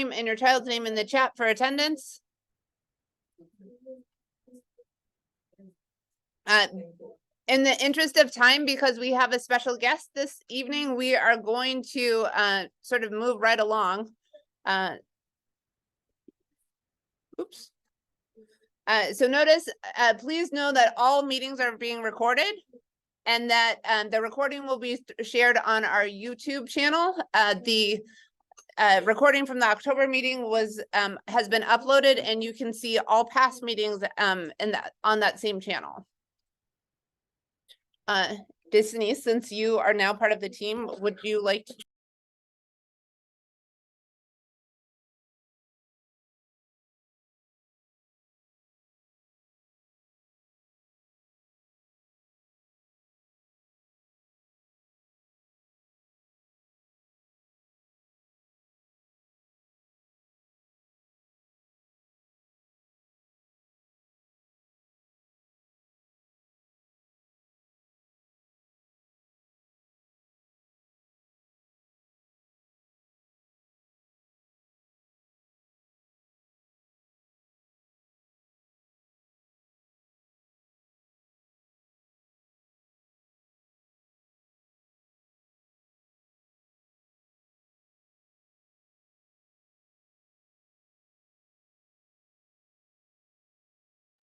and your child's name in the chat for attendance. In the interest of time, because we have a special guest this evening, we are going to sort of move right along. Oops. So notice, please know that all meetings are being recorded and that the recording will be shared on our YouTube channel. The recording from the October meeting has been uploaded, and you can see all past meetings on that same channel. Denise, since you are now part of the team, would you like to?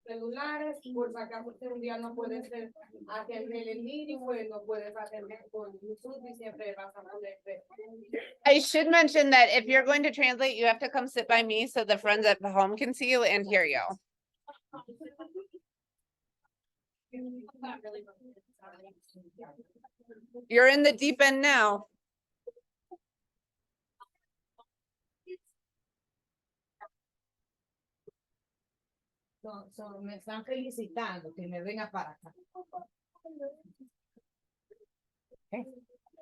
Celulares, por si acaso usted un día no puede ser atender el meeting, pues no puedes atender por YouTube y siempre vas a poder ver. I should mention that if you're going to translate, you have to come sit by me so the friends at home can see you and hear you. You're in the deep end now. So me están felicitando que me venga para acá.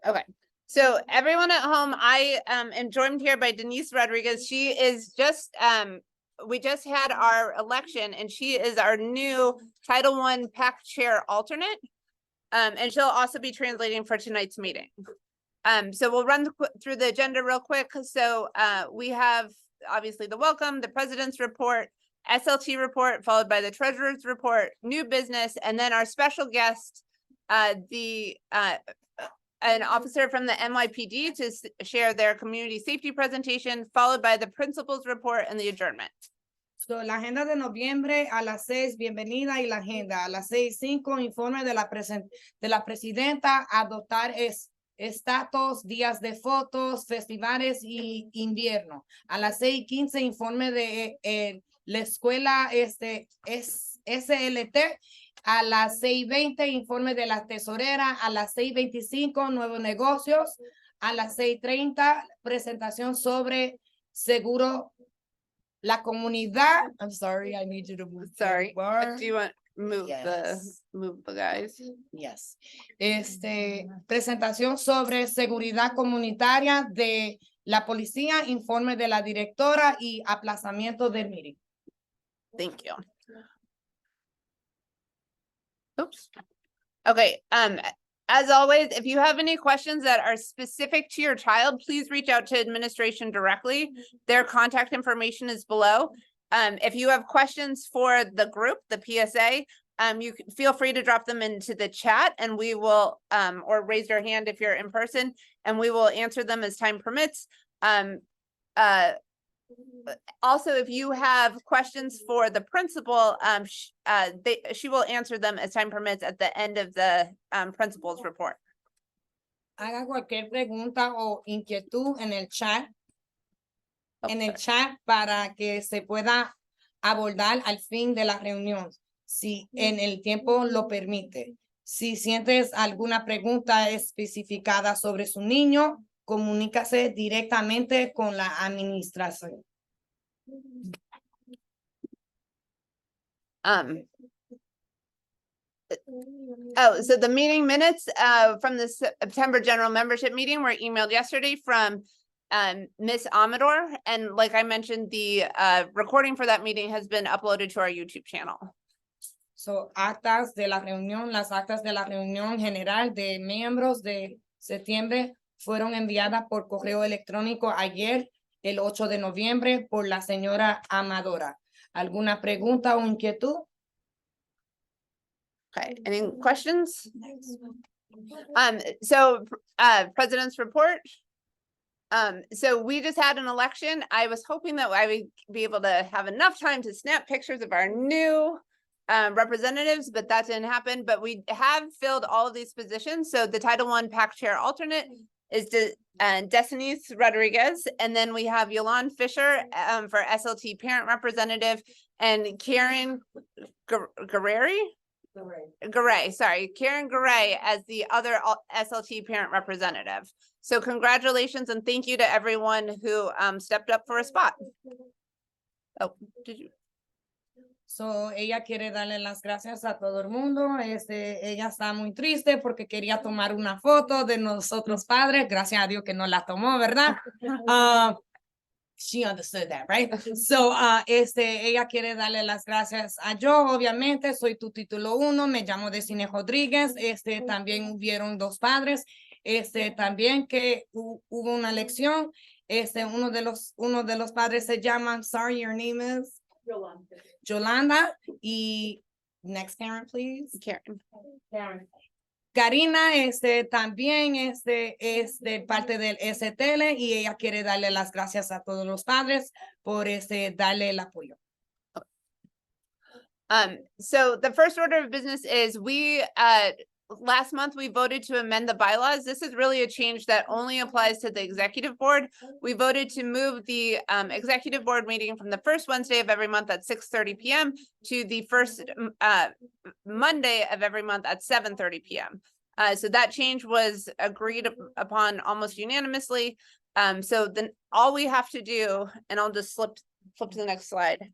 Okay. So everyone at home, I am joined here by Denise Rodriguez. She is just, we just had our election and she is our new Title I PAC chair alternate. And she'll also be translating for tonight's meeting. So we'll run through the agenda real quick. So we have obviously the welcome, the president's report, SLT report, followed by the treasurer's report, new business, and then our special guest, an officer from the NYPD to share their community safety presentation, followed by the principal's report and the adjournment. So, la agenda de noviembre a las 6, bienvenida, y la agenda a las 6:05, informe de la presidenta, adoptar estatus, días de fotos, festivales y invierno. A las 6:15, informe de la escuela SLT. A las 6:20, informe de la tesorera. A las 6:25, nuevos negocios. A las 6:30, presentación sobre seguro. La comunidad. I'm sorry, I need you to move. Sorry, do you want move the guys? Yes. Presentación sobre seguridad comunitaria de la policía, informe de la directora y aplazamiento del meeting. Thank you. Oops. Okay. As always, if you have any questions that are specific to your child, please reach out to administration directly. Their contact information is below. If you have questions for the group, the PSA, you can feel free to drop them into the chat and we will, or raise your hand if you're in person, and we will answer them as time permits. Also, if you have questions for the principal, she will answer them as time permits at the end of the principal's report. Haga cualquier pregunta o inquietud en el chat. En el chat para que se pueda abordar al fin de la reunión, si en el tiempo lo permite. Si sientes alguna pregunta especificada sobre su niño, comunícase directamente con la administración. So the meeting minutes from the September general membership meeting were emailed yesterday from Miss Amador, and like I mentioned, the recording for that meeting has been uploaded to our YouTube channel. So, actas de la reunión, las actas de la reunión general de miembros de septiembre fueron enviadas por correo electrónico ayer el 8 de noviembre por la señora Amadora. ¿Alguna pregunta o inquietud? Okay, any questions? President's report. So we just had an election. I was hoping that I would be able to have enough time to snap pictures of our new representatives, but that didn't happen. But we have filled all of these positions. So the Title I PAC chair alternate is Destinice Rodriguez. And then we have Yolande Fisher for SLT parent representative and Karen Garay, Karen Garay as the other SLT parent representative. So congratulations and thank you to everyone who stepped up for a spot. Oh, did you? So, ella quiere darle las gracias a todo el mundo. Ella está muy triste porque quería tomar una foto de nosotros padres. Gracias a Dios que no la tomó, ¿verdad? She understood that, right? So, ella quiere darle las gracias a yo, obviamente, soy tu título 1, me llamo Destinice Rodríguez, también hubieron 2 padres, también que hubo una elección, uno de los padres se llama, I'm sorry, your name is? Yolanda, y next Karen, please. Karen. Karina, también es de parte del STL y ella quiere darle las gracias a todos los padres por darle el apoyo. So the first order of business is last month we voted to amend the bylaws. This is really a change that only applies to the executive board. We voted to move the executive board meeting from the first Wednesday of every month at 6:30 p.m. to the first Monday of every month at 7:30 p.m. So that change was agreed upon almost unanimously. So then all we have to do, and I'll just flip to the next slide,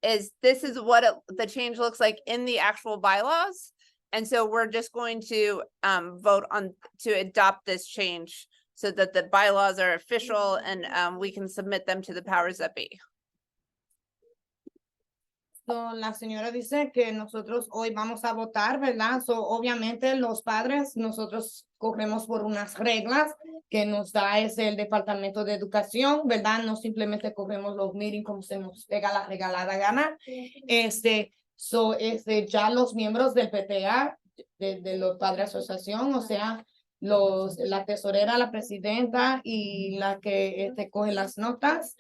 is this is what the change looks like in the actual bylaws. And so we're just going to vote on to adopt this change so that the bylaws are official and we can submit them to the powers that be. So, la señora dice que nosotros hoy vamos a votar, ¿verdad? So, obviamente los padres, nosotros corremos por unas reglas que nos da el Departamento de Educación, ¿verdad? No simplemente corremos los meetings como se nos pega la regalada gana. Ya los miembros del PTA, de los padres asociación, o sea, la tesorera, la presidenta y la que coge las notas,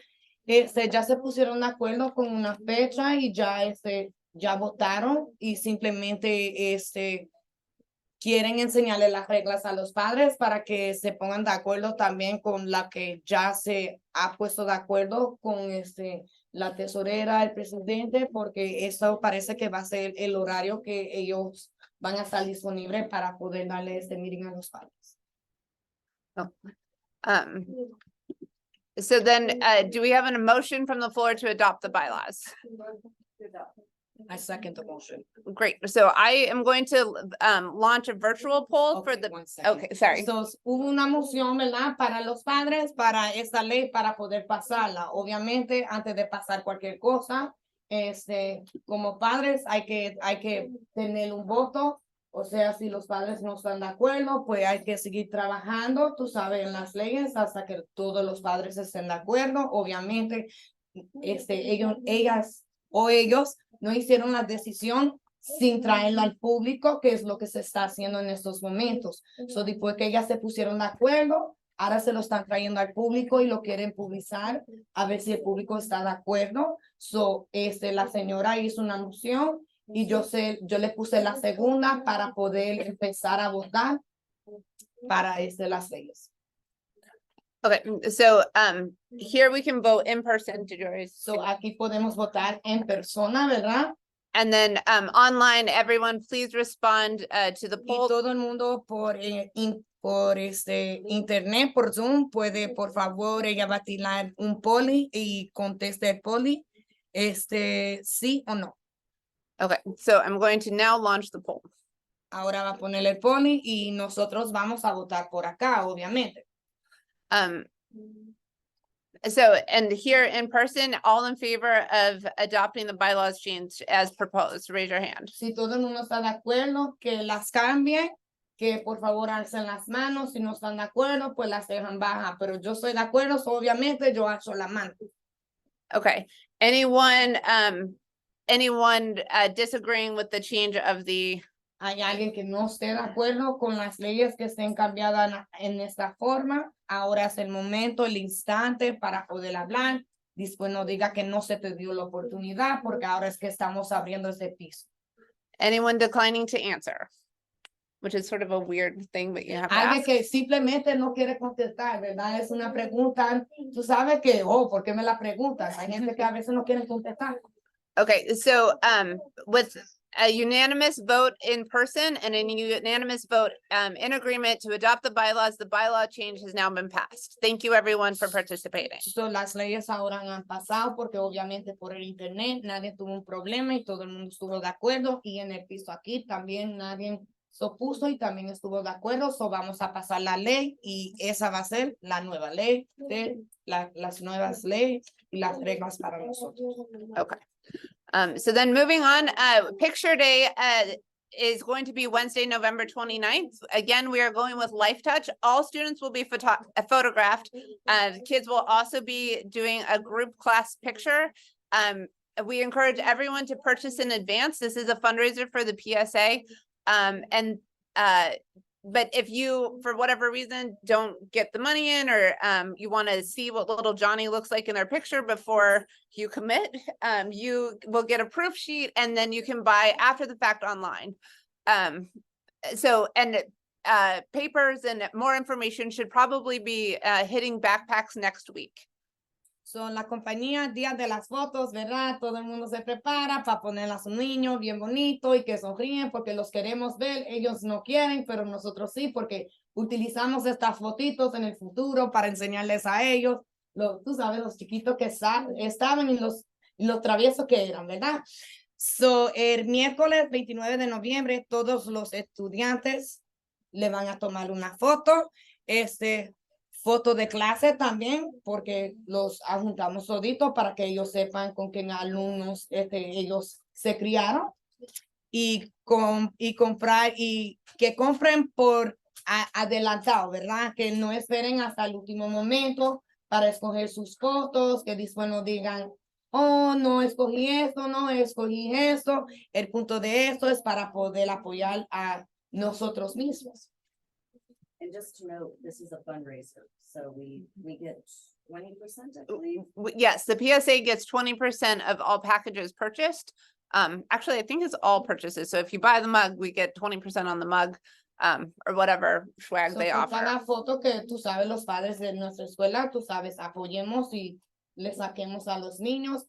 ya se pusieron de acuerdo con una fecha y ya votaron y simplemente quieren enseñarle las reglas a los padres para que se pongan de acuerdo también con la que ya se ha puesto de acuerdo con la tesorera, el presidente, porque eso parece que va a ser el horario que ellos van a estar disponibles para poder darle este meeting a los padres. So then, do we have a motion from the floor to adopt the bylaws? I second the motion. Great. So I am going to launch a virtual poll for Okay, the. 1 second. Okay, sorry. So, hubo una moción, ¿verdad? Para los padres, para esta ley, para poder pasarla. Obviamente, antes de pasar cualquier cosa, como padres hay que tener un voto. O sea, si los padres no están de acuerdo, pues hay que seguir trabajando, tú sabes, en las leyes hasta que todos los padres estén de acuerdo. Obviamente, ellos no hicieron la decisión sin traerla al público, que es lo que se está haciendo en estos momentos. So, después que ellas se pusieron de acuerdo, ahora se lo están trayendo al público y lo quieren publicar, a ver si el público está de acuerdo. So, la señora hizo una moción y yo le puse la segunda para poder empezar a votar para las leyes. Okay, so here we can vote in person to Joyce. So, aquí podemos votar en persona, ¿verdad? And then online, everyone please respond to the Y poll. todo el mundo por internet, por Zoom, puede, por favor, ella va a tirar un poli y conteste el poli, sí o no. Okay, so I'm going to now launch the poll. Ahora va a poner el poli y nosotros vamos a votar por acá, obviamente. So, and here in person, all in favor of adopting the bylaws change as proposed, raise your hand. Si todo el mundo está de acuerdo que las cambien, que por favor alcen las manos, si no están de acuerdo, pues las dejan bajas, pero yo estoy de acuerdo, so obviamente yo alzo la mano. Okay, anyone disagreeing with the change of the, Hay alguien que no esté de acuerdo con las leyes que estén cambiadas en esta forma, ahora es el momento, el instante para poder hablar, después no diga que no se te dio la oportunidad, porque ahora es que estamos abriendo ese piso. anyone declining to answer? Which is sort of a weird thing, but you have to Alguien ask. que simplemente no quiere contestar, ¿verdad? Es una pregunta, tú sabes que, ¿por qué me la preguntas? Hay gente que a veces no quiere contestar. Okay, so with a unanimous vote in person and a unanimous vote in agreement to adopt the bylaw change has now been passed. Thank you everyone for participating. So, las leyes ahora han pasado porque obviamente por el internet nadie tuvo un problema y todo el mundo estuvo de acuerdo y en el piso aquí también nadie se opuso y también estuvo de acuerdo. So vamos a pasar la ley y esa va a ser la nueva ley de las nuevas leyes y las reglas para nosotros. Okay. So then moving on, picture day is going to be Wednesday, November 29th. Again, we are going with Life Touch. All students will be photographed. Kids will also be doing a group class picture. We encourage everyone to purchase in advance. This is a fundraiser for the PSA. But if you, for whatever reason, don't get the money in, or you want to see what little Johnny looks like in their picture before you commit, you will get a proof sheet and then you can buy after the fact online. Papers and more information should probably be hitting backpacks next week. So, la compañía, Día de las Fotos, ¿verdad? Todo el mundo se prepara para poner a sus niños bien bonito y que sonríen porque los queremos ver. Ellos no quieren, pero nosotros sí, porque utilizamos estas fotitos en el futuro para enseñarles a ellos, tú sabes, los chiquitos que estaban y los traviesos que eran, ¿verdad? So, el miércoles 29 de noviembre, todos los estudiantes le van a tomar una foto. Foto de clase también, porque los adjuntamos toditos para que ellos sepan con qué alumnos ellos se criaron y comprar y que compren por adelantado, ¿verdad? Que no esperen hasta el último momento para escoger sus fotos, que después no digan, oh, no escogí esto, no escogí esto. El punto de esto es para poder apoyar a nosotros mismos. And just to note, this is a fundraiser, so we get 20%, I believe. Yes, the PSA gets 20% of all packages purchased. Actually, I think it's all purchases. So if you buy the mug, we get 20% on the mug, or whatever swag they offer. Cada foto que tú sabes, los padres de nuestra escuela, tú sabes, apoyemos y le saquemos a los niños.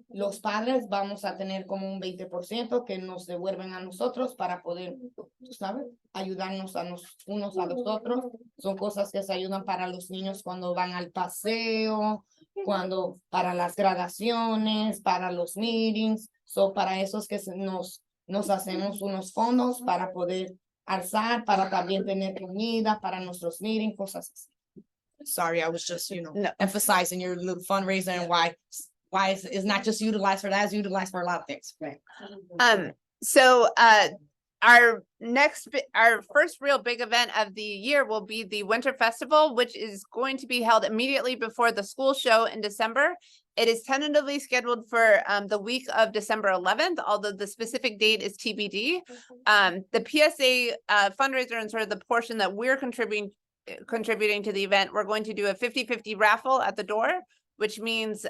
Los padres vamos a tener como un 20% que nos devuelven a nosotros para poder, tú sabes, ayudarnos unos a los otros. Son cosas que se ayudan para los niños cuando van al paseo, para las graduaciones, para los meetings. Para esos que nos hacemos unos fondos para poder alzar, para también tener comida para nuestros meetings, cosas así. Sorry, I was just, emphasizing your little fundraiser and why it's not just utilized for that, it's utilized for a lot of things. Right. So our first real big event of the year will be the Winter Festival, which is going to be held immediately before the school show in December. It is tentatively scheduled for the week of December 11th, although the specific date is TBD. The PSA fundraiser and sort of the portion that we're contributing to the event, we're going to do a 50-50 raffle at the door, which means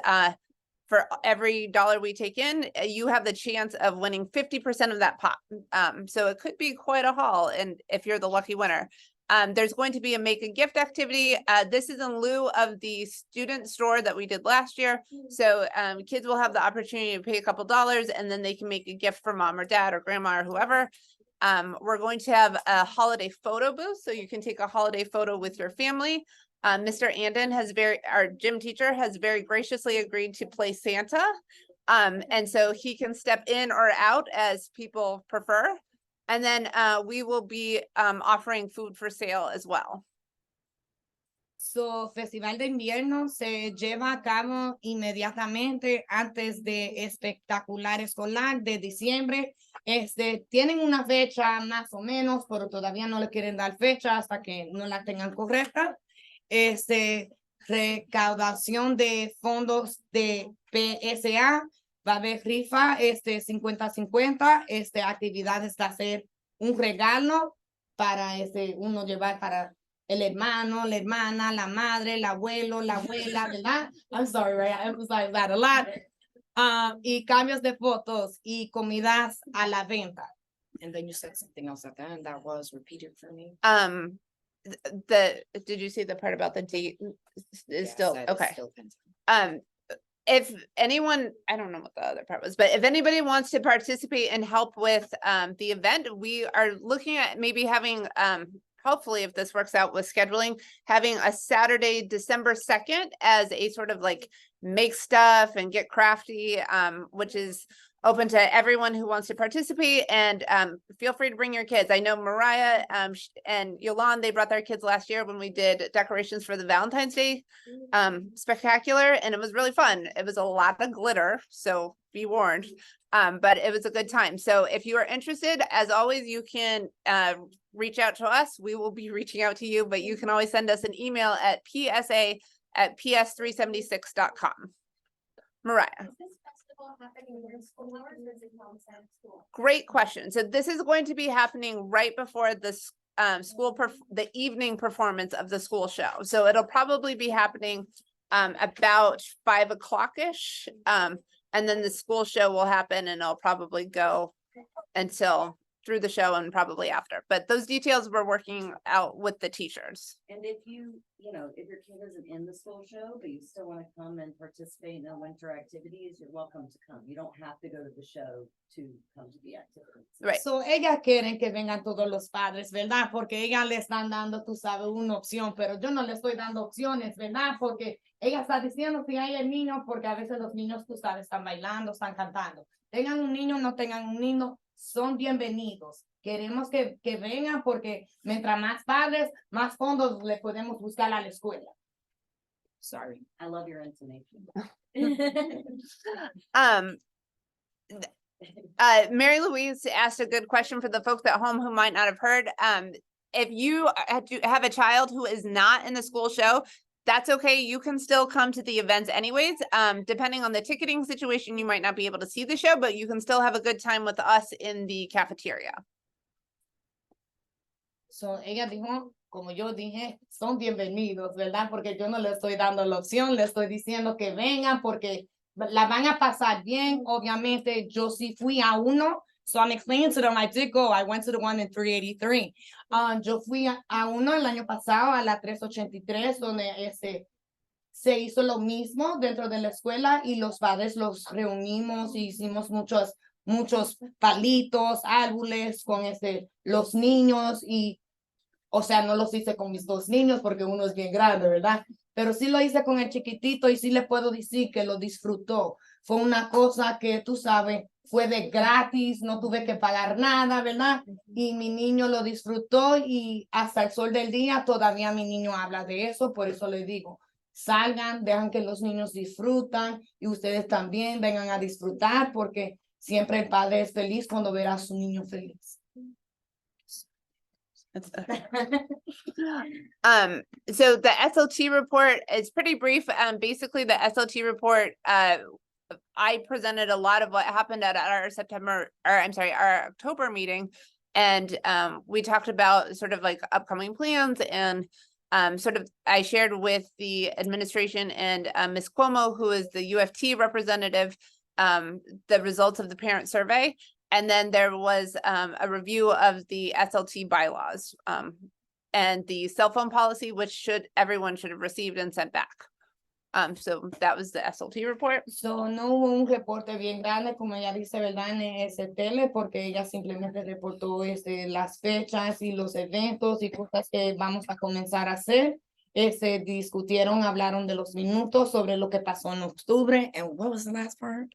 for every dollar we take in, you have the chance of winning 50% of that pot. So it could be quite a haul, and if you're the lucky winner. There's going to be a make a gift activity. This is in lieu of the student store that we did last year. So kids will have the opportunity to pay a couple dollars and then they can make a gift for mom or dad or grandma or whoever. We're going to have a holiday photo booth, so you can take a holiday photo with your family. Mr. Andon our gym teacher has very graciously agreed to play Santa. And so he can step in or out as people prefer. And then we will be offering food for sale as well. So, Festival de Invierno se lleva a cabo inmediatamente antes de espectacular escolar de diciembre. Tienen una fecha más o menos, pero todavía no le quieren dar fecha hasta que no la tengan correcta. Recaudación de fondos de PSA, va a haber rifa, 50-50, actividades de hacer un regalo para uno llevar para el hermano, la hermana, la madre, el abuelo, la abuela, ¿verdad? I'm sorry, right? I emphasize that a lot. Y cambios de fotos y comidas a la venta. And then you said something else at the end that was repeated for me. Did you see the part about the date is Yeah, still, said it's okay. still pending. If anyone, I don't know what the other part was, but if anybody wants to participate and help with the event, we are looking at maybe having hopefully, if this works out with scheduling, having a Saturday, December 2nd as a sort of like make stuff and get crafty, which is open to everyone who wants to participate. And feel free to bring your kids. I know Mariah and Yolande, they brought their kids last year when we did decorations for the Valentine's Day spectacular, and it was really fun. It was a lot of glitter, so be warned. But it was a good time. So if you are interested, as always, you can reach out to us. We will be reaching out to you, but you can always send us an email at psa@ps376.com. Mariah. Is this festival happening in school hours or is it outside of school? Great question. So this is going to be happening right before this the evening performance of the school show. So it'll probably be happening about 5 o'clock-ish. And then the school show will happen and it'll probably go until through the show and probably after. But those details we're working out with the teachers. And if you know, if your kid isn't in the school show, but you still want to come and participate in the winter activities, you're welcome to come. You don't have to go to the show to come to the activities. Right. So, ellas quieren que vengan todos los padres, ¿verdad? Porque ellas le están dando, tú sabes, una opción, pero yo no le estoy dando opciones, ¿verdad? Porque ella está diciendo si hay el niño, porque a veces los niños, tú sabes, están bailando, están cantando. Tengan un niño, no tengan un niño, son bienvenidos. Queremos que vengan porque mientras más padres, más fondos le podemos buscar a la escuela. Sorry. I love your intonation. Mary Louise asked a good question for the folks at home who might not have heard. If you have a child who is not in the school show, that's okay. You can still come to the events anyways. Depending on the ticketing situation, you might not be able to see the show, but you can still have a good time with us in the cafeteria. So, ella dijo, como yo dije, son bienvenidos, ¿verdad? Porque yo no le estoy dando la opción, le estoy diciendo que vengan porque la van a pasar bien. Obviamente, yo sí fui a uno. So I'm explaining to them, I did go. I went to the one in 383. Yo fui a uno el año pasado, a la 383, donde se hizo lo mismo dentro de la escuela y los padres los reunimos y hicimos muchos palitos, árboles con los niños y, o sea, no los hice con mis 2 niños porque uno es bien grande, ¿verdad? Pero sí lo hice con el chiquitito y sí le puedo decir que lo disfrutó. Fue una cosa que, tú sabes, fue de gratis, no tuve que pagar nada, ¿verdad? Y mi niño lo disfrutó y hasta el sol del día todavía mi niño habla de eso, por eso le digo, salgan, dejan que los niños disfrutan y ustedes también vengan a disfrutar porque siempre el padre es feliz cuando verá a su niño feliz. So the SLT report is pretty brief. Basically the SLT report, I presented a lot of what happened at our our October meeting. And we talked about sort of like upcoming plans and sort of I shared with the administration and Ms. Cuomo, who is the UFT representative, the results of the parent survey. And then there was a review of the SLT bylaws and the cell phone policy, which everyone should have received and sent back. So that was the SLT report. So no hubo un reporte bien grande, como ella dice, ¿verdad? En STL, porque ella simplemente reportó las fechas y los eventos y cosas que vamos a comenzar a hacer. Discutieron, hablaron de los minutos sobre lo que pasó en octubre. And what was the last part?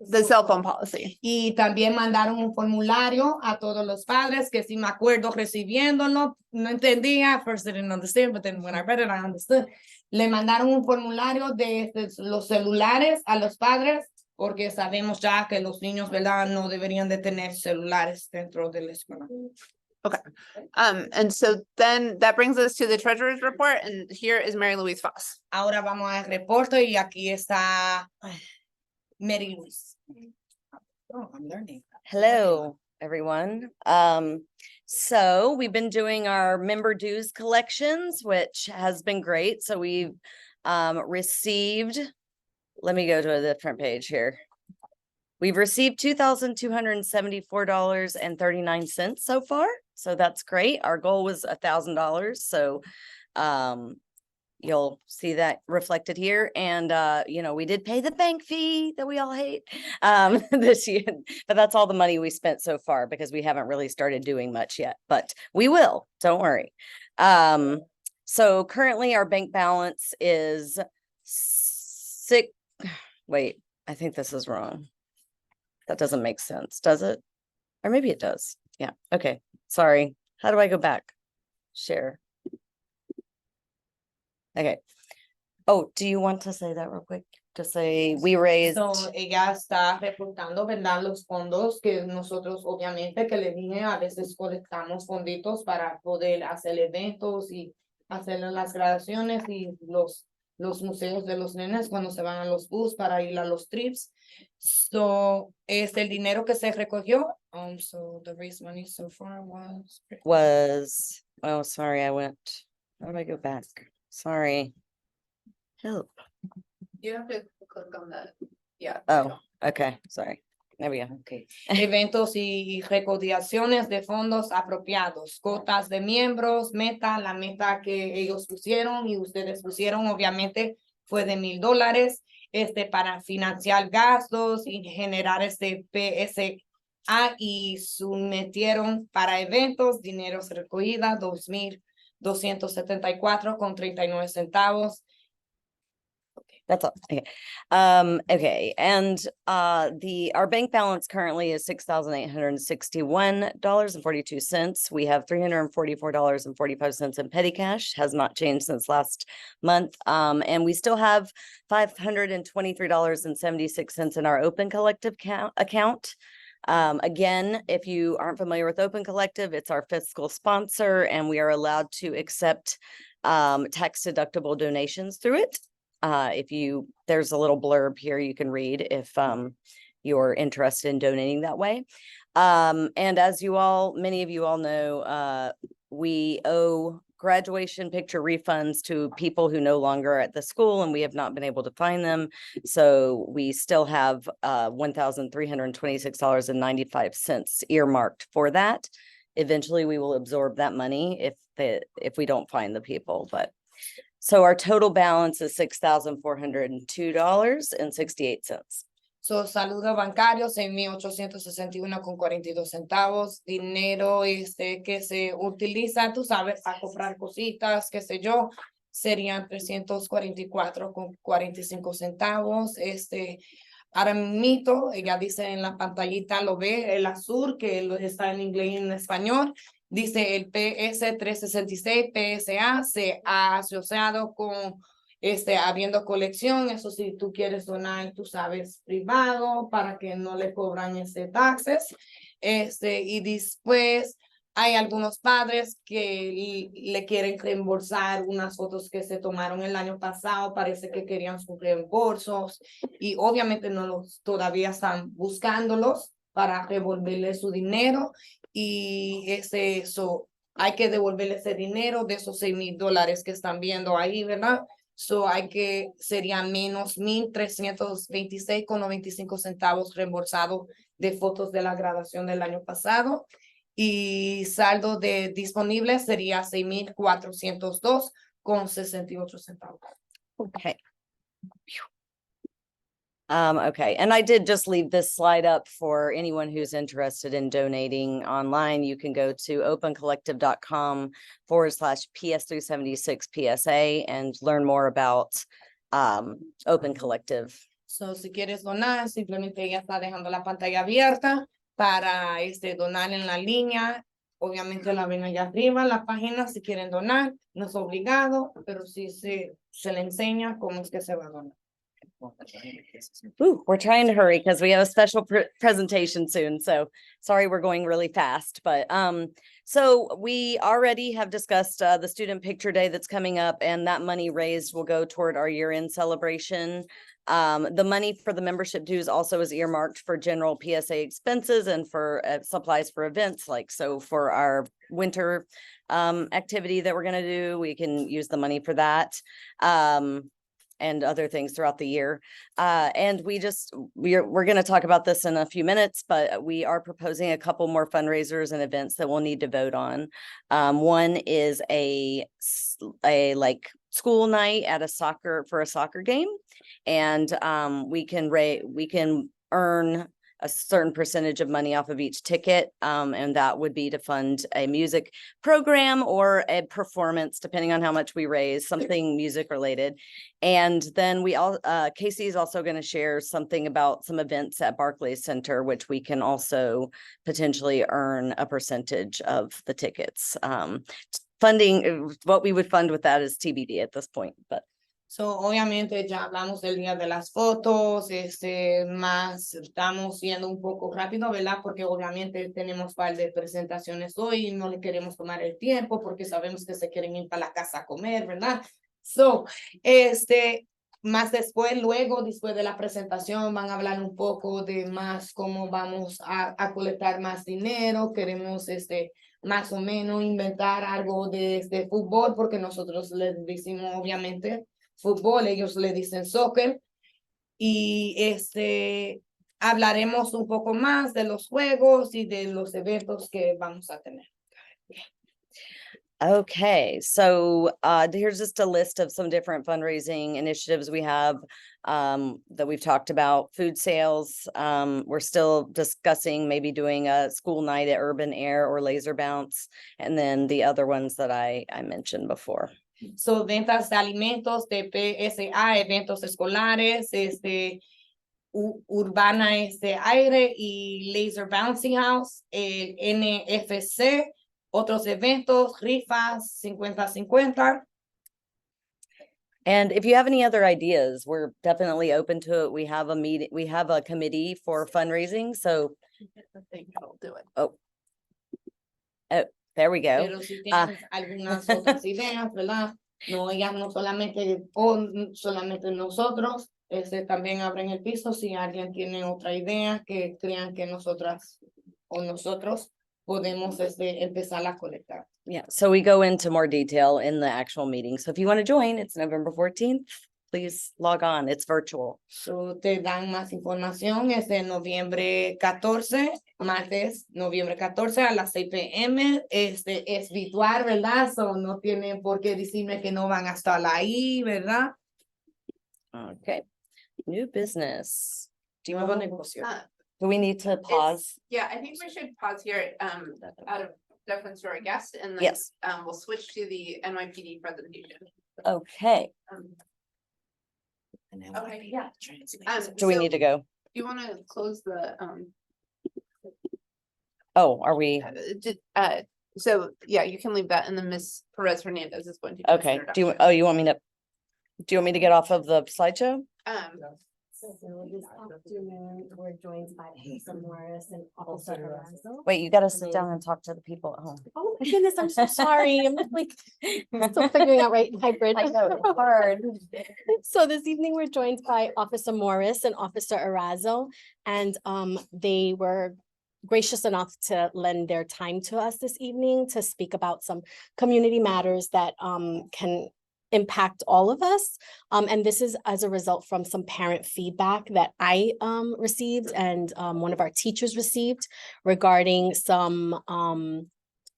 the cell phone policy. Y también mandaron un formulario a todos los padres que sí me acuerdo recibiéndolo. No entendía, first I didn't understand, but then when I read it, I understood. Le mandaron un formulario de los celulares a los padres porque sabemos ya que los niños, ¿verdad? No deberían de tener celulares dentro de la escuela. And so then that brings us to the treasurer's report, and here is Mary Louise Foss. Ahora vamos al reporte y aquí está Mary Louise. Oh, I'm learning. Hello, everyone. So we've been doing our member dues collections, which has been great. So we've received, let me go to a different page here. We've received $2,274.39 so far. So that's great. Our goal was $1,000. So you'll see that reflected here. And you know, we did pay the bank fee that we all hate this year, but that's all the money we spent so far because we haven't really started doing much yet, but we will, don't worry. So currently our bank balance is wait, I think this is wrong. That doesn't make sense, does it? Or maybe it does. Yeah, okay, sorry. How do I go back? Share. Okay. Oh, do you want to say that real quick? To say we raised. So, ella está reportando, ¿verdad? Los fondos que nosotros, obviamente, que le dije, a veces colectamos fonditos para poder hacer eventos y hacer las graduaciones y los museos de los nenes cuando se van a los bus para ir a los trips. So, el dinero que se recogió. So the raised money so far Was, oh, sorry, I went, how do I go back? Sorry. Help. You have to click on that. Yeah. Oh, okay, sorry. There we go. Okay. eventos y recaudaciones de fondos apropiados, cotas de miembros, la meta que ellos pusieron y ustedes pusieron, obviamente, fue de $1,000, para financiar gastos y generar PSA y sometieron para eventos, dineros recogida, $2,274.39. That's all. Okay. Okay. And our bank balance currently is $6,861.42. We have $344.45 in petty cash, has not changed since last month. And we still have $523.76 in our open collective account. Again, if you aren't familiar with Open Collective, it's our fiscal sponsor, and we are allowed to accept tax deductible donations through it. There's a little blurb here you can read if you're interested in donating that way. And as many of you all know, we owe graduation picture refunds to people who no longer are at the school, and we have not been able to find them. So we still have $1,326.95 earmarked for that. Eventually we will absorb that money if we don't find the people, but so our total balance is $6,402.68. So, saludo bancario, $6,861.42. Dinero, que se utiliza, tú sabes, para comprar cositas, qué sé yo, serían $344.45. Ahora mismo, ella dice en la pantallita, lo ve, el azul, que está en inglés y en español. Dice el PS 366 PSA se ha asociado con habiendo colección. Eso si tú quieres donar, tú sabes, privado para que no le cobran taxes. Y después hay algunos padres que le quieren reembolsar unas fotos que se tomaron el año pasado. Parece que querían sus reembolsos y obviamente todavía están buscándolos para devolverle su dinero. Y eso hay que devolverle ese dinero de esos $6,000 que están viendo ahí, ¿verdad? Serían menos $1,326.95 reembolsados de fotos de la graduación del año pasado. Y saldo disponible sería $6,402.68. Okay. Okay, and I did just leave this slide up for anyone who's interested in donating online. You can go to opencollective.com/PS376 PSA and learn more about Open Collective. So, si quieres donar, simplemente ella está dejando la pantalla abierta para donar en la línea. Obviamente la ven allá arriba, la página, si quieren donar, no es obligado, pero sí se le enseña cómo es que se va a donar. Ooh, we're trying to hurry because we have a special presentation soon. So sorry, we're going really fast, but so we already have discussed the student picture day that's coming up, and that money raised will go toward our year-end celebration. The money for the membership dues also is earmarked for general PSA expenses and for supplies for events, like so for our winter activity that we're going to do, we can use the money for that. And other things throughout the year. And we're going to talk about this in a few minutes, but we are proposing a couple more fundraisers and events that we'll need to vote on. One is a like school night at a soccer game. And we can earn a certain percentage of money off of each ticket. And that would be to fund a music program or a performance, depending on how much we raise, something music related. And then Casey is also going to share something about some events at Barclays Center, which we can also potentially earn a percentage of the tickets. Funding, what we would fund with that is TBD at this point, but. So, obviamente ya hablamos del día de las fotos, más estamos yendo un poco rápido, ¿verdad? Porque obviamente tenemos un par de presentaciones hoy y no le queremos tomar el tiempo porque sabemos que se quieren ir para la casa a comer, ¿verdad? So, más después de la presentación van a hablar un poco de más cómo vamos a colectar más dinero, queremos más o menos inventar algo de fútbol porque nosotros les decimos obviamente fútbol, ellos le dicen soccer, y hablaremos un poco más de los juegos y de los eventos que vamos a tener. Okay, so here's just a list of some different fundraising initiatives we have that we've talked about. Food sales, we're still discussing maybe doing a school night at Urban Air or Laser Bounce, and then the other ones that I mentioned before. So, ventas de alimentos, de PSA, eventos escolares, Urbana Aire y Laser Bouncing House, el NFC, otros eventos, rifas, 50-50. And if you have any other ideas, we're definitely open to it. We have a committee for fundraising, so. I think I'll do it. Oh, there we go. Pero si tienes algunas otras ideas, ¿verdad? No, ellas no solamente nosotros, también abren el piso si alguien tiene otra idea que crean que nosotros podemos empezar a colectar. Yeah, so we go into more detail in the actual meeting. So if you want to join, it's November 14th. Please log on. It's virtual. So, te dan más información, es de noviembre 14, martes, noviembre 14 a las 6 p.m. Es virtual, ¿verdad? So, no tienen por qué decirme que no van a estar ahí, ¿verdad? Okay, new business. Do you have a negocio? Do we need to pause? Yeah, I think we should pause here, out of deference to our guest, and then, Yes. we'll switch to the NYPD presentation. Okay, Okay, yeah. do we So, need to go? You want to close the, Oh, are we? so, yeah, you can leave that, and then Miss Perez Hernandez is going to. do this Okay, introduction. you want me to get off of the slideshow? So this afternoon, we're joined by Lisa Morris and Officer Arazo. Wait, you gotta sit down and talk to the people at home. Oh my goodness, I'm so sorry. I'm like still figuring out hybrid. I know, it's hard. So this evening, we're joined by Officer Morris and Officer Arazo, and they were gracious enough to lend their time to us this evening to speak about some community matters that can impact all of us. And this is as a result from some parent feedback that I received and one of our teachers received regarding some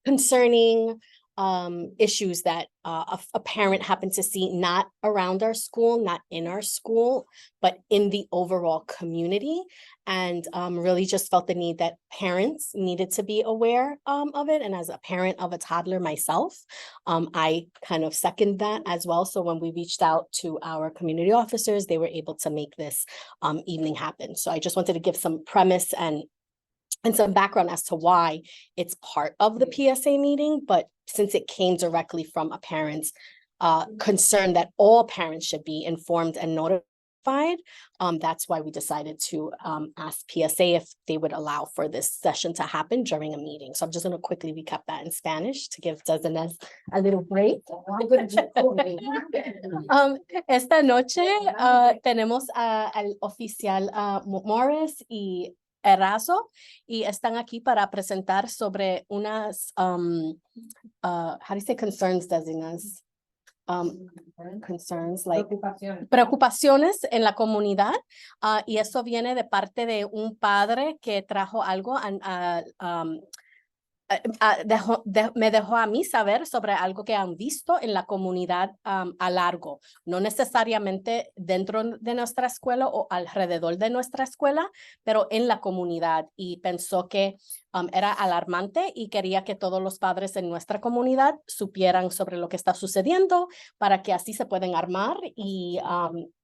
concerning issues that a parent happened to see not around our school, not in our school, but in the overall community. And really just felt the need that parents needed to be aware of it. And as a parent of a toddler myself, I kind of second that as well. So when we reached out to our community officers, they were able to make this evening happen. So I just wanted to give some premise and some background as to why it's part of the PSA meeting, but since it came directly from a parent's concern that all parents should be informed and notified, that's why we decided to ask PSA if they would allow for this session to happen during a meeting. So I'm just going to quickly recap that in Spanish to give Desiree a little break. Esta noche tenemos al oficial Morris y Erazo, y están aquí para presentar sobre unas, how do you say concerns, Desinas? Concerns like preocupaciones en la comunidad, y eso viene de parte de un padre que trajo algo me dejó a mí saber sobre algo que han visto en la comunidad a largo, no necesariamente dentro de nuestra escuela o alrededor de nuestra escuela, pero en la comunidad, y pensó que era alarmante y quería que todos los padres en nuestra comunidad supieran sobre lo que está sucediendo para que así se pueden armar y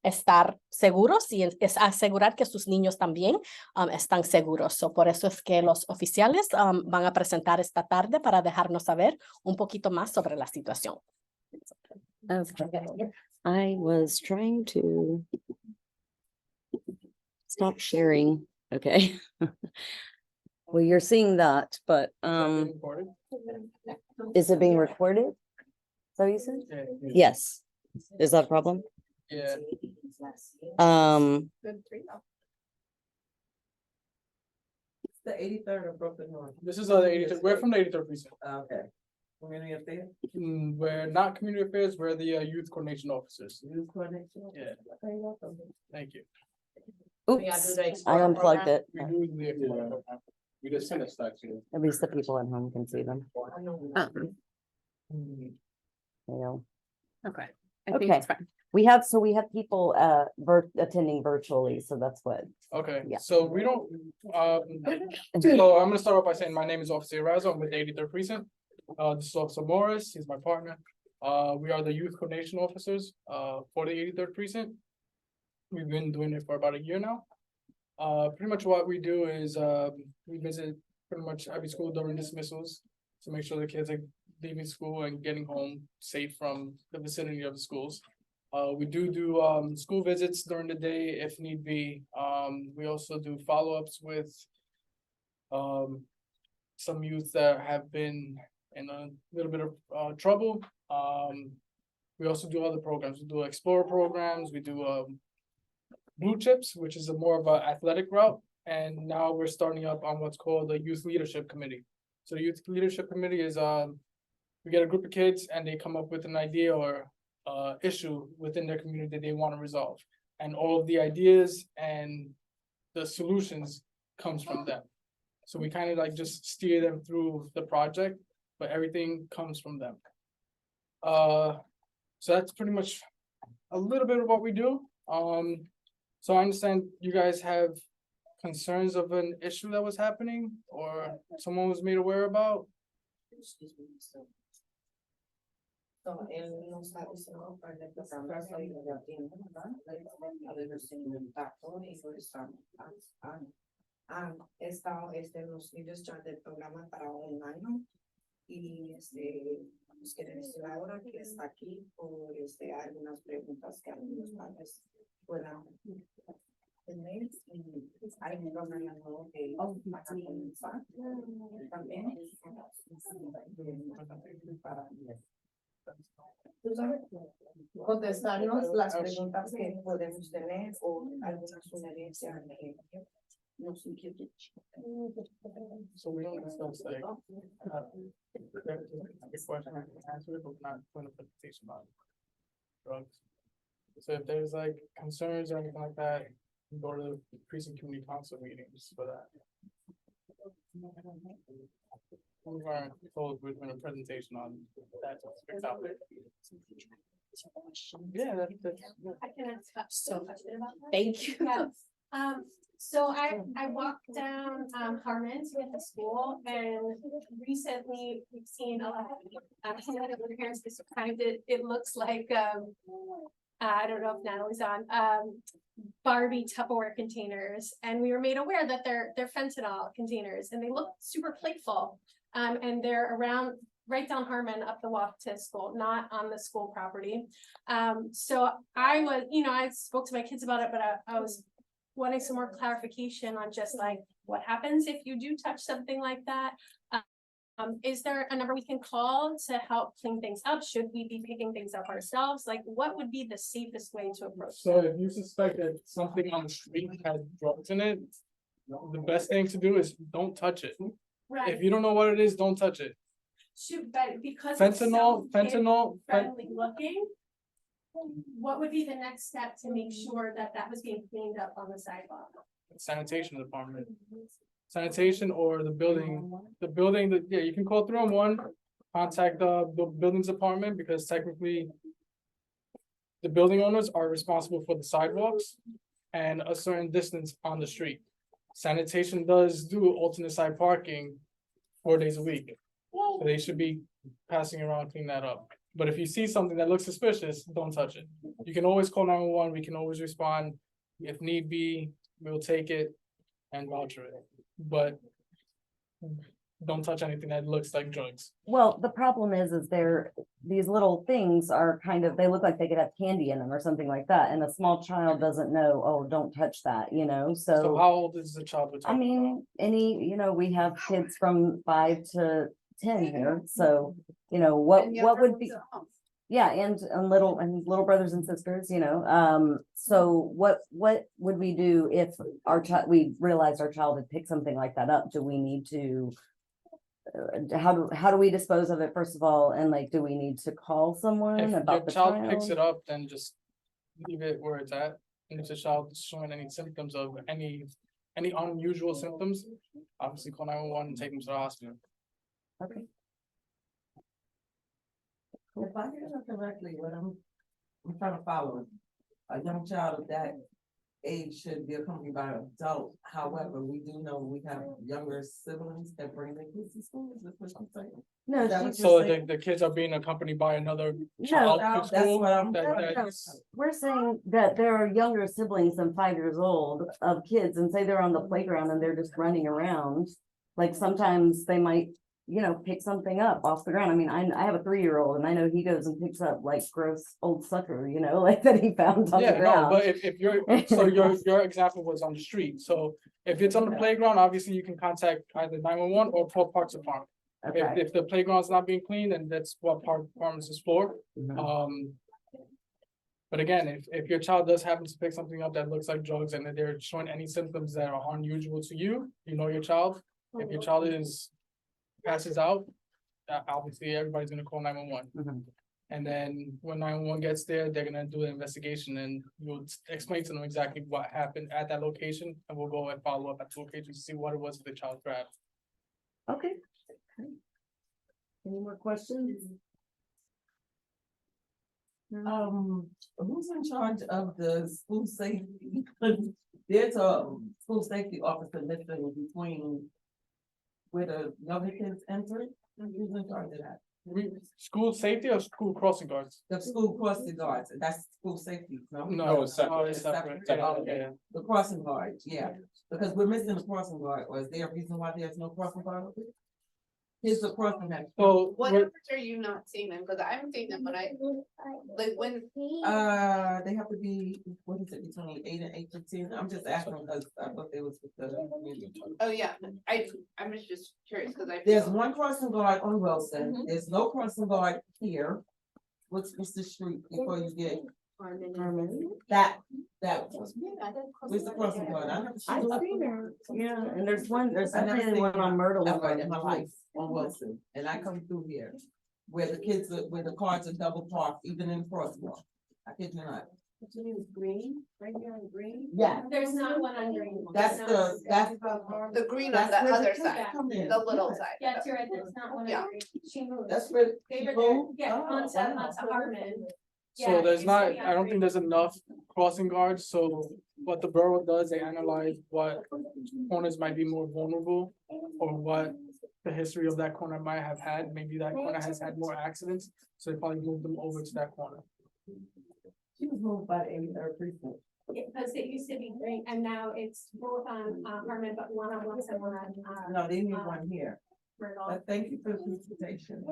estar seguros y asegurar que sus niños también están seguros. So, por eso es que los oficiales van a presentar esta tarde para dejarnos saber un poquito más sobre la situación. Okay. I was trying to stop sharing. Okay. Well, you're seeing that, but is it being recorded? So you said? Yes. Is that a problem? Yeah. The 83rd of Brooklyn North. This is the 83rd. We're from the 83rd precinct. Okay. Community affairs? We're not community affairs. We're the youth coordination officers. Youth coordination? Yeah. Okay, welcome. Thank you. Oops, I unplugged it. We do the program. We just finished actually. At least the people at home can see them. Mm, You know, Okay. I think Okay. it's fine. we have people attending virtually, so that's what. Okay, Yeah. so we don't, so I'm gonna start off by saying my name is Officer Erazo. I'm with the 83rd precinct. This is Officer Morris. He's my partner. We are the youth coordination officers for the 83rd precinct. We've been doing it for about a year now. Pretty much what we do is we visit pretty much every school during dismissals to make sure the kids are leaving school and getting home safe from the vicinity of the schools. We do school visits during the day if need be. We also do follow-ups with some youth that have been in a little bit of trouble. We also do other programs. We do Explorer programs. We do Blue Chips, which is a more of an athletic route. And now we're starting up on what's called the Youth Leadership Committee. So the Youth Leadership Committee is we get a group of kids and they come up with an idea or issue within their community that they want to resolve. And all of the ideas and the solutions comes from them. So we kind of like just steer them through the project, but everything comes from them. So that's pretty much a little bit of what we do. So I understand you guys have concerns of an issue that was happening or someone was made aware about. So, él nos ha diciendo para que pasamos a ir a tienda, ¿verdad? A ver, nos tienen un tacto y por eso los niños ya del programa para un año y nos quiere decir ahora que está aquí por algunas preguntas que algunos padres puedan tener y hay un programa nuevo que van a comenzar también para ¿tú sabes? Contestarnos las preguntas que podemos tener o alguna sugerencia que nos inquiete. So we don't discuss like the question I can answer it, but we're not doing a presentation about drugs. So if there's like concerns or anything like that, you go to the precinct community council meetings for that. We weren't told we're doing a presentation on that specific topic. Yeah, that's. I can answer so much about that. Thank you. Yes, so I walked down, Harmon to get to school, and recently we've seen a lot of, parents described it, it looks like, I don't know if Natalie's on, Barbie Tupperware containers, and we were made aware that they're fentanyl containers, and they look super playful. And they're around, right down Harmon up the walk to school, not on the school property. So I was, I spoke to my kids about it, but I was wanting some more clarification on just like, what happens if you do touch something like that? Is there a number we can call to help clean things up? Should we be picking things up ourselves? Like, what would be the safest way to approach So that? if you suspect that something on the street has drugs in it, the best thing to do is don't touch it. Right, If you don't know what it is, don't touch it. but because it's so Fentanyl, friendly looking, what would be the next step to make sure that that was being cleaned up on the sidewalk? sanitation department. Sanitation or the building, that, yeah, you can call 311, contact the buildings department, because technically the building owners are responsible for the sidewalks and a certain distance on the street. Sanitation does do alternate side parking 4 days a week. So they should be passing around, clean that up. But if you see something that looks suspicious, don't touch it. You can always call 911, we can always respond. If need be, we'll take it and voucher it, but don't touch anything that looks like drugs. Well, the problem is these little things are kind of, they look like they could have candy in them or something like that, and a small child doesn't know, oh, don't touch that, So how old is the child we're I talking about? mean, we have kids from 5 to 10 here, so, what would be, yeah, and little brothers and sisters, so what would we do if we realized our child had picked something like that up? Do we need to, how do we dispose of it, first of all, and like, do we need to call someone If your about the child picks it up, then just leave it where it's at. And if the child is showing any symptoms of any unusual symptoms, obviously call 911 and take them to the hospital. Okay. If I hear it correctly, what I'm trying to follow, a young child of that age should be accompanied by an adult. However, we do know we have younger siblings that bring their kids to school. Is that what I'm saying? No, Is that what So you're saying? the kids are being accompanied by another No, child to that's school? what I'm- That's- we're saying that there are younger siblings than 5 years old of kids, and say they're on the playground and they're just running around. Like sometimes they might, pick something up off the ground. I mean, I have a 3-year-old and I know he goes and picks up like gross old sucker, like that he found on the Yeah, no, ground. but if you're, so your example was on the street, so if it's on the playground, obviously you can contact either 911 or Port Parks Department. Okay. If the playground's not being cleaned, then that's what park departments is for. Mhm. But again, if your child does happen to pick something up that looks like drugs and that they're showing any symptoms that are unusual to you, your child. If your child passes out, obviously everybody's gonna call 911. Mhm. And then when 911 gets there, they're gonna do an investigation and you'll explain to them exactly what happened at that location. And we'll go and follow up at the location to see what it was that the child grabbed. Okay. Any more questions? Who's in charge of the school safety? There's a school safety officer listed between where the younger kids enter. Who's in charge of that? School safety or school crossing guards? The school crossing guards, that's school safety, no? No, it's it's separate. separate. Okay. Yeah. The crossing guard, yeah, because we're missing the crossing guard, or is there a reason why there's no crossing guard? Here's the crossing guard. So, What we're- numbers are you not seeing them? Cause I haven't seen them, but like when. They have to be, what is it, between 8 and 8:15, I'm just asking, because I thought they was with the. Oh, yeah, I'm just curious, cause I. There's one crossing guard on Wilson, there's no crossing guard here. What's the street before you get that, where's the crossing guard? I never I've seen seen her, yeah, and there's I never definitely seen one on Myrtle. ever in my life on Wilson, and I come through here. Where the kids, where the cars are double parked, even in crosswalk. I kid you not. What you mean is green, right here on green? Yeah, There's not one on Green. that's No. that's. The green on That's the where other kids side, come in. the little Yeah. side. Yeah, you're right, there's not one Yeah. on Green. She moved. That's where They were people. there, yeah, Oh, onto wow. Harmon. So Yeah, there's it not, used to be I don't on think there's enough crossing guards, so what the borough does, they analyze what corners might be more vulnerable. Or what the history of that corner might have had, maybe that corner has had more accidents, so they probably moved them over to that corner. She was moved by the 83rd precinct. Because it used to be Green, and now it's both on Harmon, but one on one and one on No, they need one here. Myrtle But thank you for the presentation.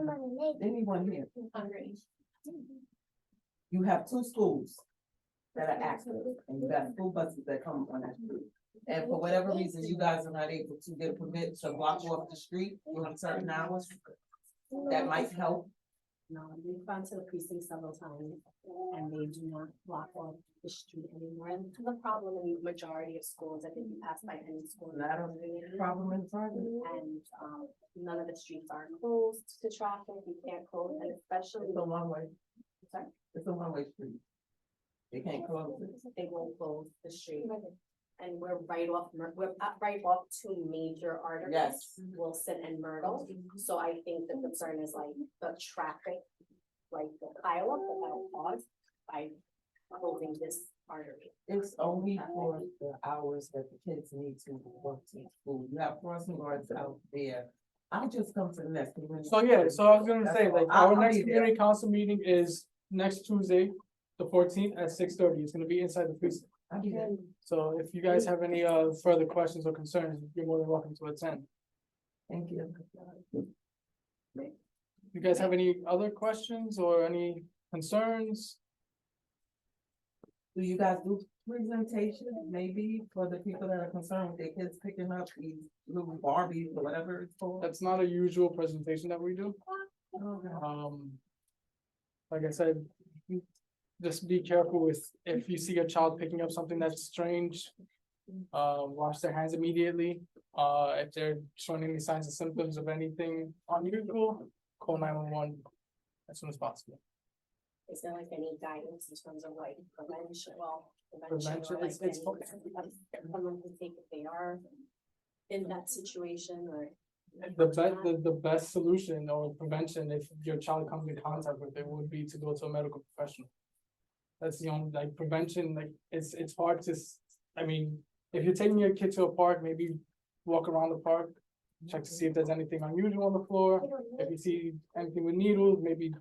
They need one here. on Green. You have two schools that are active, and you got school buses that come on that street. And for whatever reason, you guys are not able to get a permit to block off the street during certain hours. That might help. No, we've gone to the precinct several times and they do not block off the street anymore. And the problem in the majority of schools, I think you pass by any school. And I don't see any problem in private. And none of the streets are closed to traffic. You can't close, and especially, It's a one-way, sorry, it's a one-way street. They can't close it. they won't close the street. And we're right off, right off two major arteries. Yes. Wilson and Myrtle. So I think the concern is like the traffic, like the pile up that will cause by closing this artery. It's only for the hours that the kids need to work to school. You have crossing guards out there. I'll just come to the next. community. So yeah, so I was gonna say, like, I'll our next be there. community council meeting is next Tuesday, the 14th at 6:30. It's gonna be inside the precinct. I'll be there. So if you guys have any further questions or concerns, you're more than welcome to attend. Thank you. You guys have any other questions or any concerns? Do you guys do presentation maybe for the people that are concerned with their kids picking up these little Barbies or whatever it's called? That's not a usual presentation that we do. Like I said, just be careful with, if you see a child picking up something that's strange, wash their hands immediately. If they're showing any signs and symptoms of anything unusual, call 911 as soon as possible. Is there like any guidance in terms of like prevention, Prevention, or like it's- any- someone can take if they are in that situation or? The best solution or prevention, if your child comes in contact with it, would be to go to a medical professional. That's the only, like, prevention, like, it's hard to, I mean, if you're taking your kid to a park, maybe walk around the park, check to see if there's anything unusual on the floor. If you see anything with needles, maybe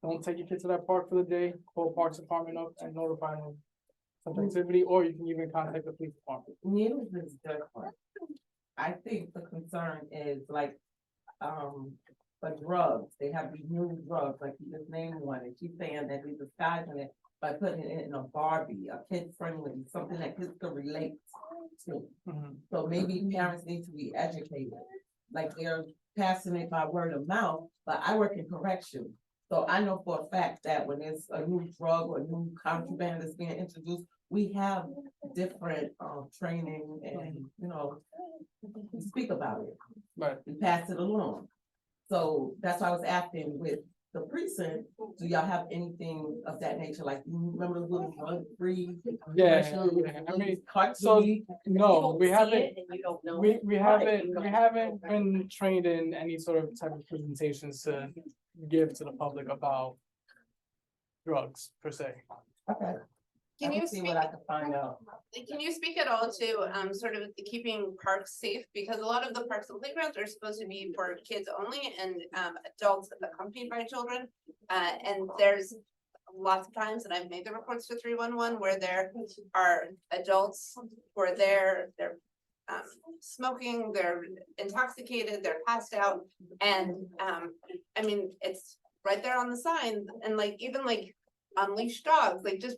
don't take your kid to that park for the day, call Parks Department up and notify them of activity, or you can even contact the police department. Needles is different. I think the concern is like, for drugs, they have these new drugs, like you just named one, and she's saying that they're disguising it by putting it in a Barbie, a kid-friendly, something that kids can relate to. Mhm. So maybe parents need to be educated, like they're passing it by word of mouth, but I work in correction. So I know for a fact that when there's a new drug or new contraband that's being introduced, we have different, training and, you know, we speak about it. Right. We pass it along. So that's why I was asking with the precinct, do y'all have anything of that nature? Like, you remember the little drug-free? Yeah, commercial, yeah, I mean, cartoony? no, we haven't, And you don't know. we haven't been trained in any sort of type of presentations to give to the public about drugs per se. Okay. Can I you can see speak, what I can find out. can you speak at all to, sort of the keeping parks safe? Because a lot of the parks and playgrounds are supposed to be for kids only and, adults accompanied by children. And there's lots of times, and I've made the reports to 311 where there are adults who are there, they're smoking, they're intoxicated, they're passed out. And, I mean, it's right there on the sign, and like, even like unleashed dogs, like, just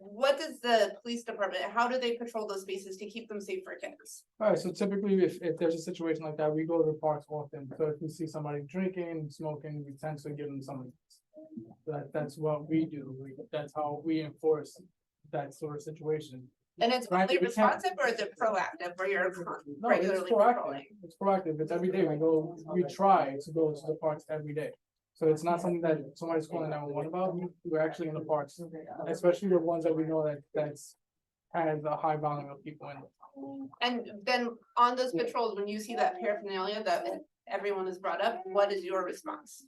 what does the police department, how do they patrol those spaces to keep them safe for kids? Alright, so typically if there's a situation like that, we go to the parks often, so if we see somebody drinking, smoking, we tend to give them some. That's what we do, that's how we enforce that sort of situation. And it's Right, only we can't- responsive, or is it proactive, where you're No, it's regularly proactive, patrolling? it's proactive, it's every day, we try to go to the parks every day. So it's not something that somebody's calling 911 about. We're actually in the parks, especially the ones that we know that's has a high volume of people in it. And then on those patrols, when you see that paraphernalia that everyone has brought up, what is your response?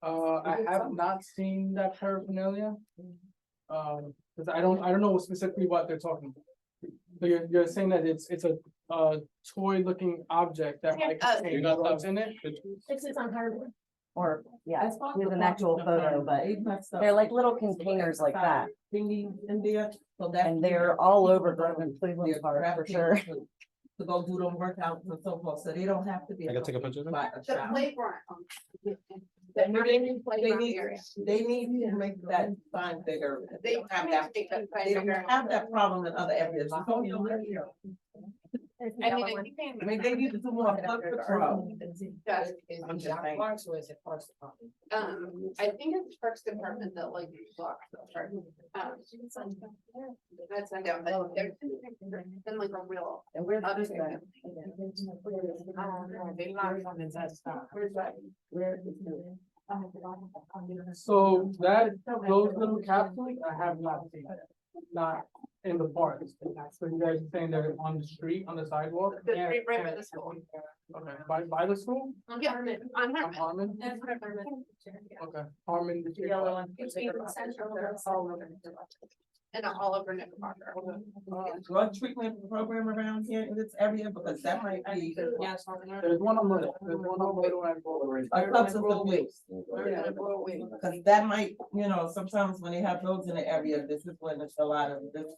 I have not seen that paraphernalia. Cause I don't know specifically what they're talking about. So you're saying that it's a toy looking object that might contain drugs in it? It's on Harvard. Or, yeah, with an actual photo, but they're like little containers like that. Thingy in there, so that. And they're all over Groveland, Cleveland Park for sure. To go do them workouts and so forth, so they don't have to be. I can take a picture of them? by a The child. playground. They need to make that sign bigger. They don't have need that. to make that sign They don't bigger. have that problem in other areas. I mean, if you can- I mean, they need to do more flood patrol. Yes. I'm just saying. I think it's Parks Department that like blocks the park. That's not down, but there's been like a real. And where's other this thing. at? Where's that? Where is it? So those little capsules, I have not seen, not in the park. So you guys are saying they're on the street, on the sidewalk? The street right by the school. Okay, by the school? Yeah, on On Harmon. Harmon? Okay, Harmon. the street. And all over Knickerbocker. Drug treatment program around here in this area, because that might be. There's one on Myrtle, there's one on Myrtle and Broadway. A substance abuse. Cause that might, sometimes when they have those in the area, this is when it's a lot of this,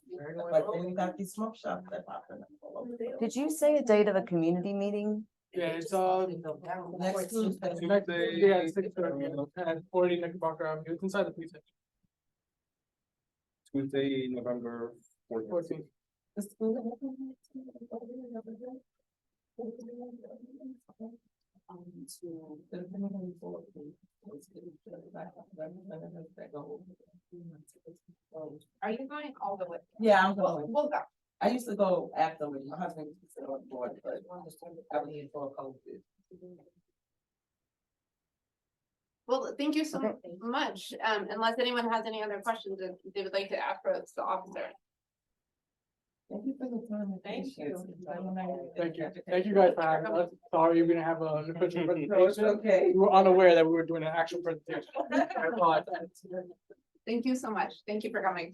but then you got these smoke shops that pop in. Did you say a date of a community meeting? Yeah, it's Next Tuesday. next, yeah, 6:30 at 40 Knickerbocker Avenue, it's inside the precinct. Tuesday, November 14th. 14th. Are you going all the way? Yeah, I'm going. We'll go. I used to go afterwards. My husband used to sit on board, but I was here for COVID. Well, thank you so much. Unless anyone has any other questions that they would like to ask for the officer. Thank you for the time. Thank you. Thank you guys for having us. Sorry, we didn't have an official presentation. Okay. We were unaware that we were doing an actual presentation. I apologize. Thank you so much. Thank you for coming.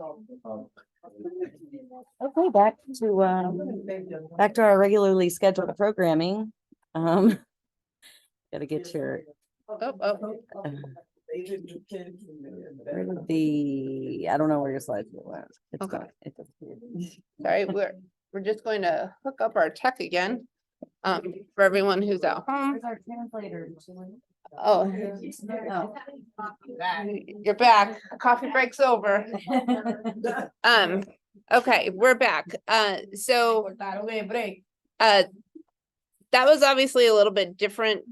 Okay, back to our regularly scheduled programming. Gotta get your, where did I don't know where your slides went. It's Okay. gone. It disappeared. Sorry, we're just going to hook up our tech again. For everyone who's at home. Where's our translator? Oh. You're back. Coffee break's over. Okay, we're back. So that was obviously a little bit different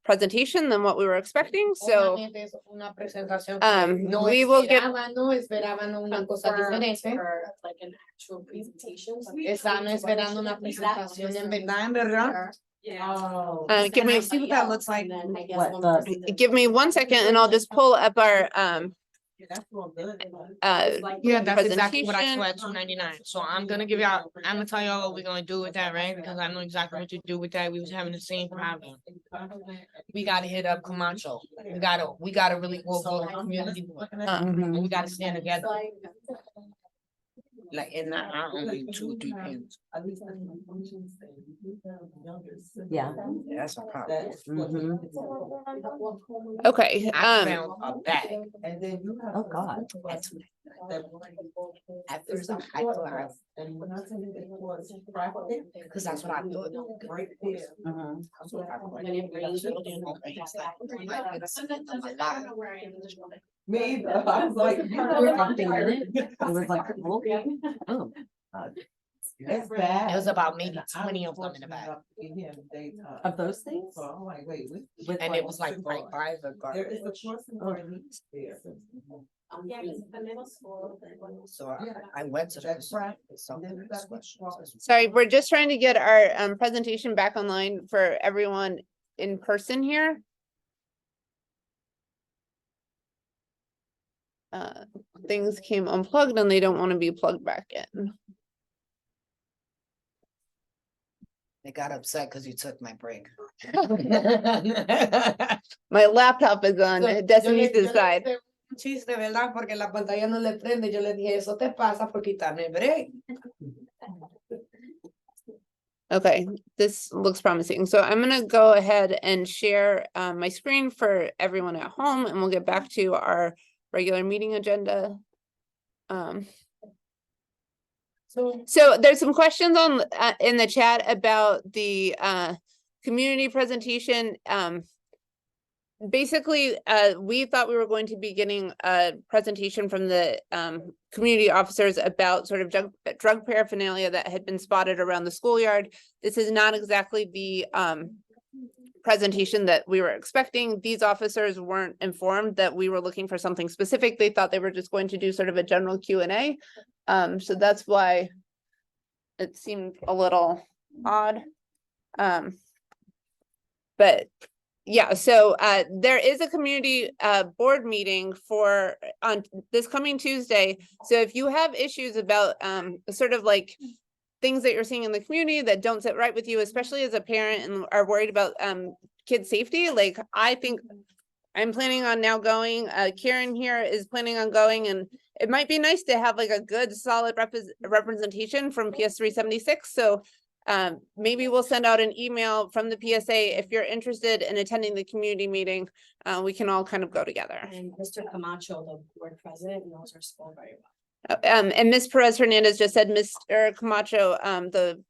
presentation than what we were expecting, so we will get No esperaban una cosa diferente. Like an actual presentation. Estaban esperando una presentación en verdad. Oh. give me See what that looks like. And then I guess What we'll the- proceed to- give me 1 second and I'll just pull up our That's all good. Yeah, that's exactly what I saw presentation. at $2.99. So I'm gonna give y'all, I'm gonna tell y'all what we're gonna do with that, right? Because I know exactly what to do with that. We was having the same problem. We gotta hit up Camacho. We gotta really go for the community. And we gotta stand together. Like, and not our only 2 or 3 hands. At least that's what functions say. Younger siblings. Yeah. That's a problem. That's what- Okay, I found a bag. And then you have. Oh, God. That's That- At first, I thought, And when I say it was private. because that's what I thought. Right there. Mhm. That's what I thought. When it rains, it'll do Me either. I was like. you know, We're something in it. It was like, oh, oh. It's bad. It was about maybe 20 of them in the bag. Of those things? So I'm like, wait, With And like- it was like right by the there garden. is a person who needs there. Yeah, 'cause the middle school. So I went to the. That's right. Something. sorry, we're just trying to get our presentation back online for everyone in person here. things came unplugged and they don't want to be plugged back in. They got upset because you took my break. My laptop is on Destiny's side. hice un chiste, ¿verdad? Porque la pantalla no le prende. Yo le dije, eso te pasa por quitarme el break. Okay, this looks promising. So I'm gonna go ahead and share my screen for everyone at home, and we'll get back to our regular meeting agenda. So there's some questions on in the chat about the community presentation. Basically, we thought we were going to be getting a presentation from the community officers about sort of drug paraphernalia that had been spotted around the schoolyard. This is not exactly the presentation that we were expecting. These officers weren't informed that we were looking for something specific. They thought they were just going to do sort of a general Q&A. So that's why it seemed a little odd. But yeah, so there is a community board meeting for on this coming Tuesday. So if you have issues about sort of like things that you're seeing in the community that don't sit right with you, especially as a parent and are worried about kid safety, like I think I'm planning on now going. Karen here is planning on going, and it might be nice to have like a good solid representation from PS 376. So maybe we'll send out an email from the PSA if you're interested in attending the community meeting. We can all kind of go together. And Mr. Camacho, the board president, knows our school very well. And Ms. Perez Hernandez just said Mr. Camacho, the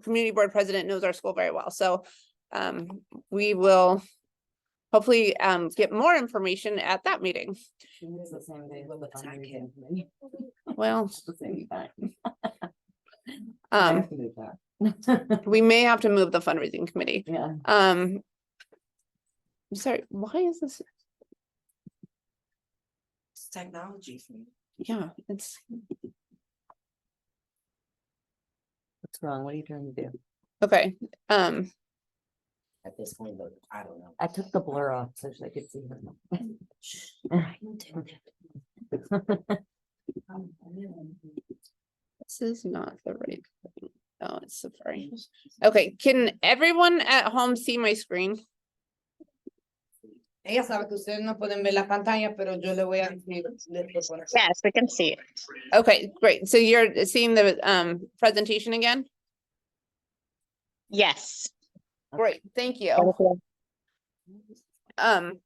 community board president, knows our school very well. So we will hopefully get more information at that meeting. Well, we may have to move the fundraising committee. Yeah. I'm sorry, why is this? It's technology. Yeah, it's What's wrong? What are you trying to do? okay. At this point, but I don't know. I took the blur off so I could see her. This is not the right thing. Oh, it's Safari. Okay, can everyone at home see my screen? Ella sabe que ustedes no pueden ver la pantalla, pero yo le voy a decir. Yes, we can see it. Okay, great. So you're seeing the presentation again? Yes. Great, thank you. I'm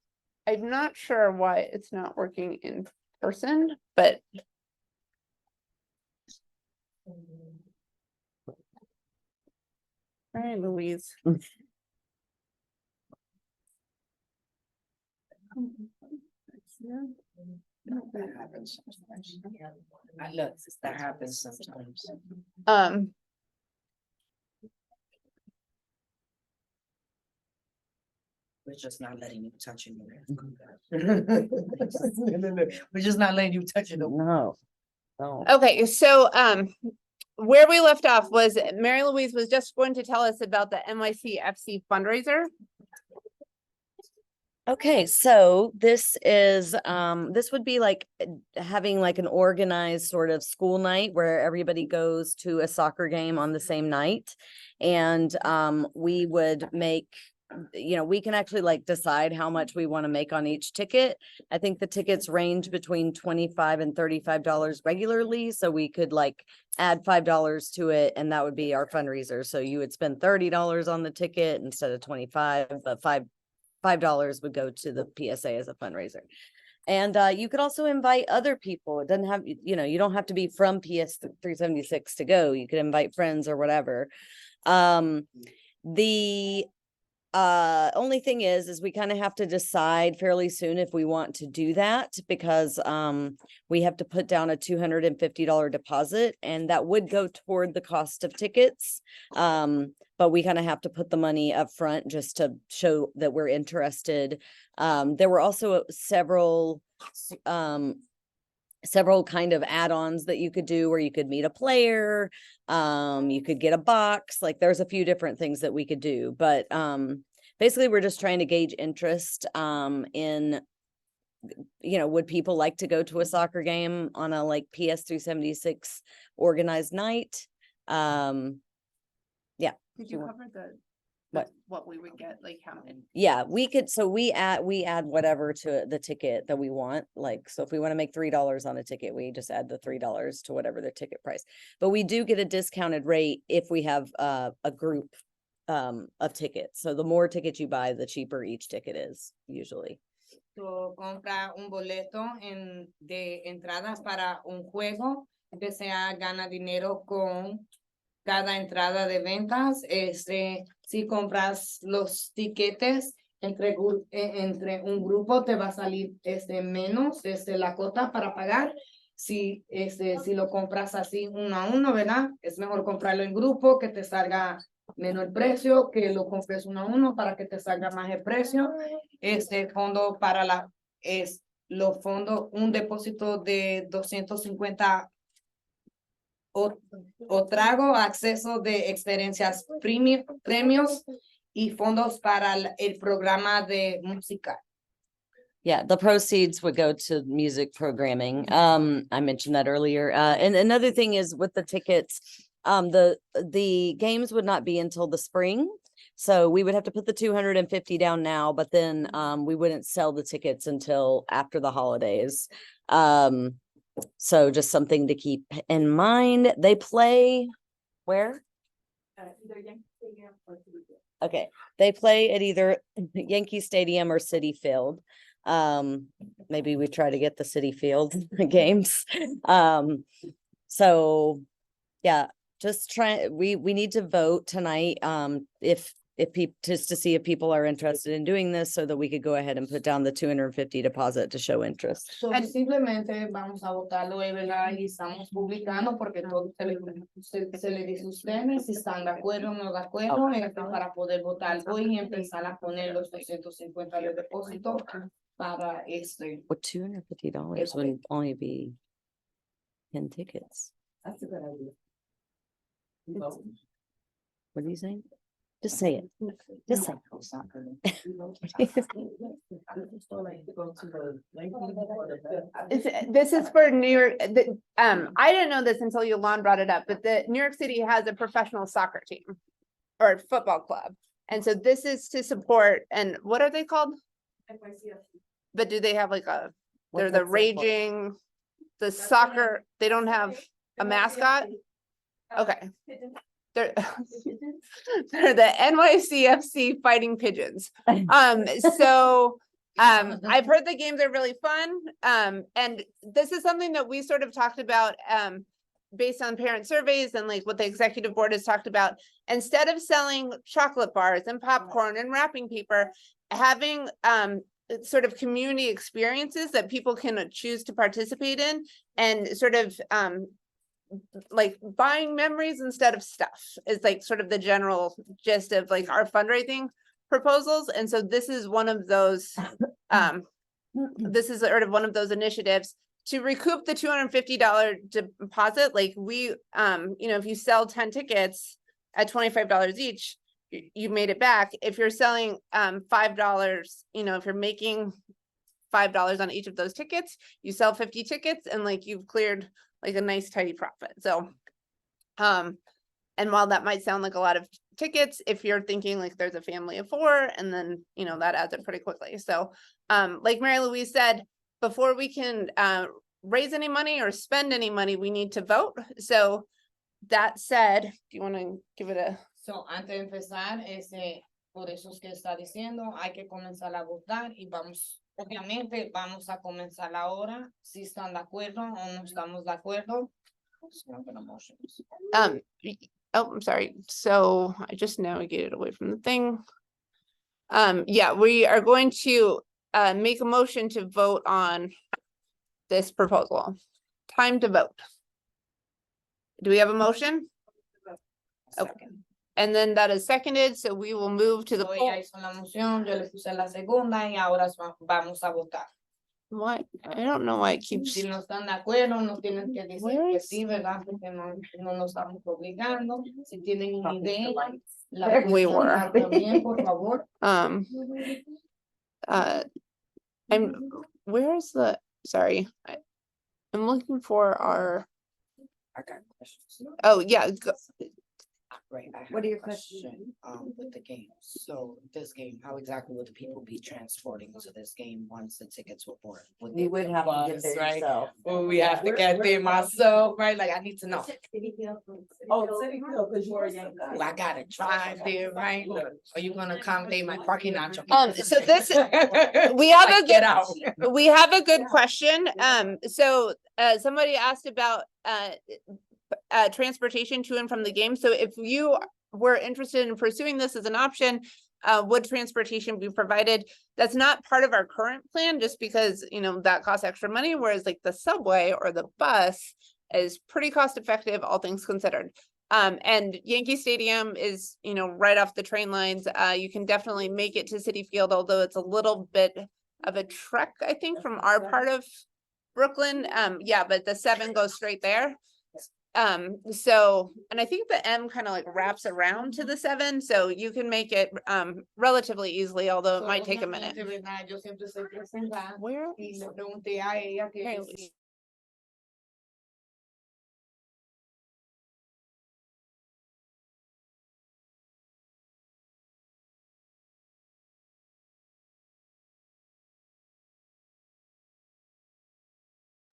not sure why it's not working in person, but all right, Louise. That happens sometimes. I look, that happens sometimes. We're just not letting you touch it. We're just not letting you touch it. No. No. Okay, so where we left off was Mary Louise was just going to tell us about the NYCFC fundraiser. Okay, so this is this would be like having like an organized sort of school night where everybody goes to a soccer game on the same night. And we would make, you know, we can actually like decide how much we want to make on each ticket. I think the tickets range between $25 and $35 regularly. So we could like add $5 to it, and that would be our fundraiser. So you would spend $30 on the ticket instead of 25, but $5 would go to the PSA as a fundraiser. And you could also invite other people. It doesn't have, you know, you don't have to be from PS 376 to go. You could invite friends or whatever. The only thing is we kind of have to decide fairly soon if we want to do that, because we have to put down a $250 deposit, and that would go toward the cost of tickets. But we kind of have to put the money up front just to show that we're interested. There were also several kind of add-ons that you could do where you could meet a player, you could get a box. Like there's a few different things that we could do, but basically we're just trying to gauge interest in would people like to go to a soccer game on a like PS 376 organized night? Yeah. Did you you want- cover What? what we would get, like how many? Yeah, we could, so we add whatever to the ticket that we want, like, so if we want to make $3 on a ticket, we just add the $3 to whatever their ticket price. But we do get a discounted rate if we have a group of tickets. So the more tickets you buy, the cheaper each ticket is usually. So, compra un boleto de entradas para un juego, desea gana dinero con cada entrada de ventas. Si compras los tiquetes entre un grupo te va a salir menos la cuota para pagar. Si lo compras así 1 a 1, ¿verdad? Es mejor comprarlo en grupo, que te salga menos el precio, que lo compres 1 a 1 para que te salga más el precio. Fondo para los fondos, un depósito de 250 o trago, acceso de experiencias premios y fondos para el programa de música. Yeah, the proceeds would go to music programming. I mentioned that earlier. And another thing is with the tickets, the games would not be until the spring. So we would have to put the 250 down now, but then we wouldn't sell the tickets until after the holidays. So just something to keep in mind. They play where? Okay, they play at either Yankee Stadium or Citi Field. Maybe we try to get the Citi Field games. So yeah, just we need to vote tonight. If people, just to see if people are interested in doing this, so that we could go ahead and put down the 250 deposit to show interest. So, simplemente vamos a votarlo, ¿verdad? Y estamos publicando porque todo se le dice a ustedes si están de acuerdo o no de acuerdo, para poder votar hoy y empezar a poner los 250 de depósito para Well, $250 would only be 10 tickets. That's a good idea. What are you saying? Just say it. Just say This is for New York, I didn't know this until Yolanda brought it up, but the New York City has a professional soccer team or football club. And so this is to support, and what are they called? But do they have like they're the raging, the soccer, they don't have a mascot? Okay. They're they're the NYCFC Fighting Pigeons. So I've heard the games are really fun. And this is something that we sort of talked about based on parent surveys and like what the executive board has talked about. Instead of selling chocolate bars and popcorn and wrapping paper, having sort of community experiences that people can choose to participate in, and sort of like buying memories instead of stuff is like sort of the general gist of like our fundraising proposals. And so this is one of those this is sort of one of those initiatives to recoup the $250 deposit. Like we if you sell 10 tickets at $25 each, you made it back. If you're selling $5, if you're making $5 on each of those tickets, you sell 50 tickets and like you've cleared like a nice tidy profit. So and while that might sound like a lot of tickets, if you're thinking like there's a family of 4, and then that adds up pretty quickly. So like Mary Louise said, before we can raise any money or spend any money, we need to vote. So that said, do you want to give it a... So, antes de empezar, por eso es que está diciendo, hay que comenzar a votar y obviamente vamos a comenzar ahora, si están de acuerdo o no estamos de acuerdo. I'm sorry. So I just navigated away from the thing. Yeah, we are going to make a motion to vote on this proposal. Time to vote. Do we have a motion? Okay. And then that is seconded, so we will move to the So, poll. ella hizo la moción, yo le puse la segunda y ahora vamos a votar. What? I don't know why it keeps... Si no están de acuerdo, no tienen que decir Where que is- sí, ¿verdad? Porque no nos estamos obligando. Si tienen una idea, la We pueden were. dar también, por favor. where's the, sorry, I'm looking for our, I got questions. oh, yeah, Right, I What have are a your questions? question, with the game. So this game, how exactly would the people be transporting to this game once the tickets were bought? They You would have to get bus, there right? yourself. Or we have to get there myself, right? Like, I need to know. Oh, City Field, cause you were Well, I gotta drive there, right? Look, are you gonna accommodate my parking lot? so this, we have a Get out. we have a good question. So, somebody asked about, transportation to and from the game. So if you were interested in pursuing this as an option, would transportation be provided? That's not part of our current plan, just because, you know, that costs extra money, whereas like the subway or the bus is pretty cost effective, all things considered. And Yankee Stadium is, you know, right off the train lines. You can definitely make it to Citi Field, although it's a little bit of a trek, I think, from our part of Brooklyn. Yeah, but the 7 goes straight there. So, and I think the M kind of like wraps around to the 7, so you can make it relatively easily, although it might take a minute. Yo siempre soy presentada Where? y le pregunté a ella que Here, si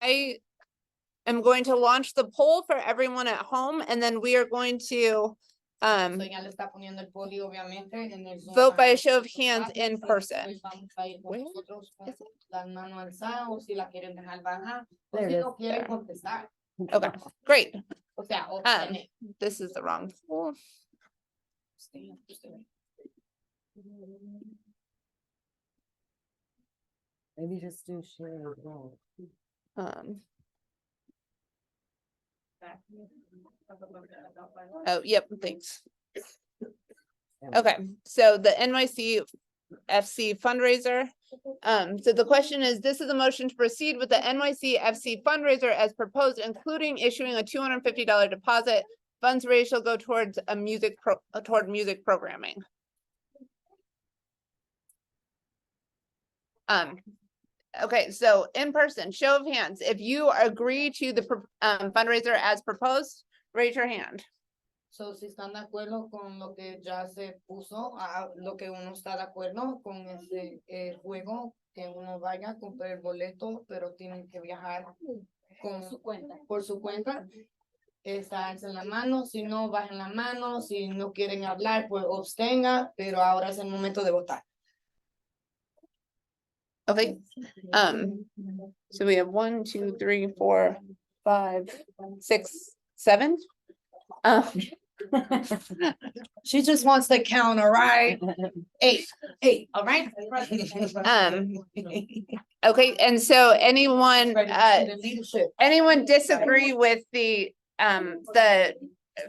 I am going to launch the poll for everyone at home, and then we are going to so ella le está poniendo el poli obviamente en el Zoom vote by para a show of nosotros hands rápido, in y person. después vamos a ir con Where nosotros con is it? la mano alzada o si la quieren dejar bajar o There si it no quieren contestar. Okay, great. O sea, o This is the wrong poll. Maybe just do share as well. Oh, yep, thanks. Okay, so the NYCFC fundraiser. So the question is, this is a motion to proceed with the NYCFC fundraiser as proposed, including issuing a $250 deposit. Funds raised shall go towards toward music programming. Okay, so in person, show of hands, if you agree to the fundraiser as proposed, raise your hand. So, si están de acuerdo con lo que ya se puso, a lo que uno está de acuerdo con ese juego, que uno vaya a comprar el boleto, pero tienen que viajar con su cuenta, por su cuenta, está en la mano, si no, bajen la mano, si no quieren hablar, pues abstenga, pero ahora es el momento de votar. Okay, so we have 1, 2, 3, 4, 5, 6, 7. She just wants to count, all right? 8, all right? Okay, and so anyone disagree with the